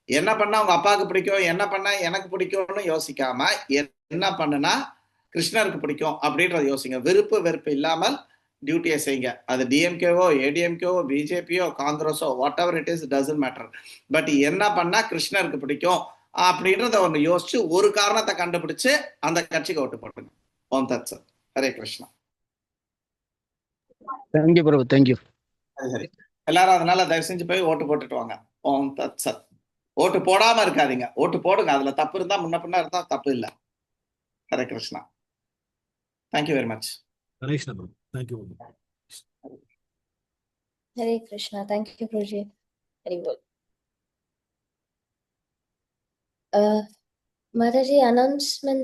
என்ன பண்ணா உங்க அப்பாவுக்கு பிடிக்கும், என்ன பண்ணா எனக்கு பிடிக்கும்னு யோசிக்காம என்ன பண்ணுனா கிருஷ்ணருக்கு பிடிக்கும் அப்படின்றத யோசிங்க. விருப்பு வெறுப்பு இல்லாமல் டியூட்டியை செய்யுங்க. அது டிஎம்கேவோ ஏடிஎம்கேவோ பிஜேபியோ காங்கிரஸோ whatever it is doesn't matter. But என்ன பண்ணா கிருஷ்ணருக்கு பிடிக்கும் அப்படின்றத ஒன்று யோசிச்சு ஒரு காரணத்தை கண்டுபிடிச்சு அந்த கட்சிக்கு ஓட்டு போட்டுங்க. ஓம் தத் சத். ஹரே கிருஷ்ணா. தேங்க்யூ பிரபு, தேங்க்யூ. சரி, எல்லாரும் அதனால தயவு செஞ்சு போய் ஓட்டு போட்டுட்டு வாங்க. ஓம் தத் சத். ஓட்டு போடாம இருக்காதீங்க, ஓட்டு போடுங்க. அதுல தப்பு இருந்தா முன்ன பின்ன இருந்தா தப்பு இல்லை. Hare Krishna. Thank you very much. Hare Krishna பிரபு. Thank you. Hare Krishna. Thank you, Guruji. Very well. Mataji, announcement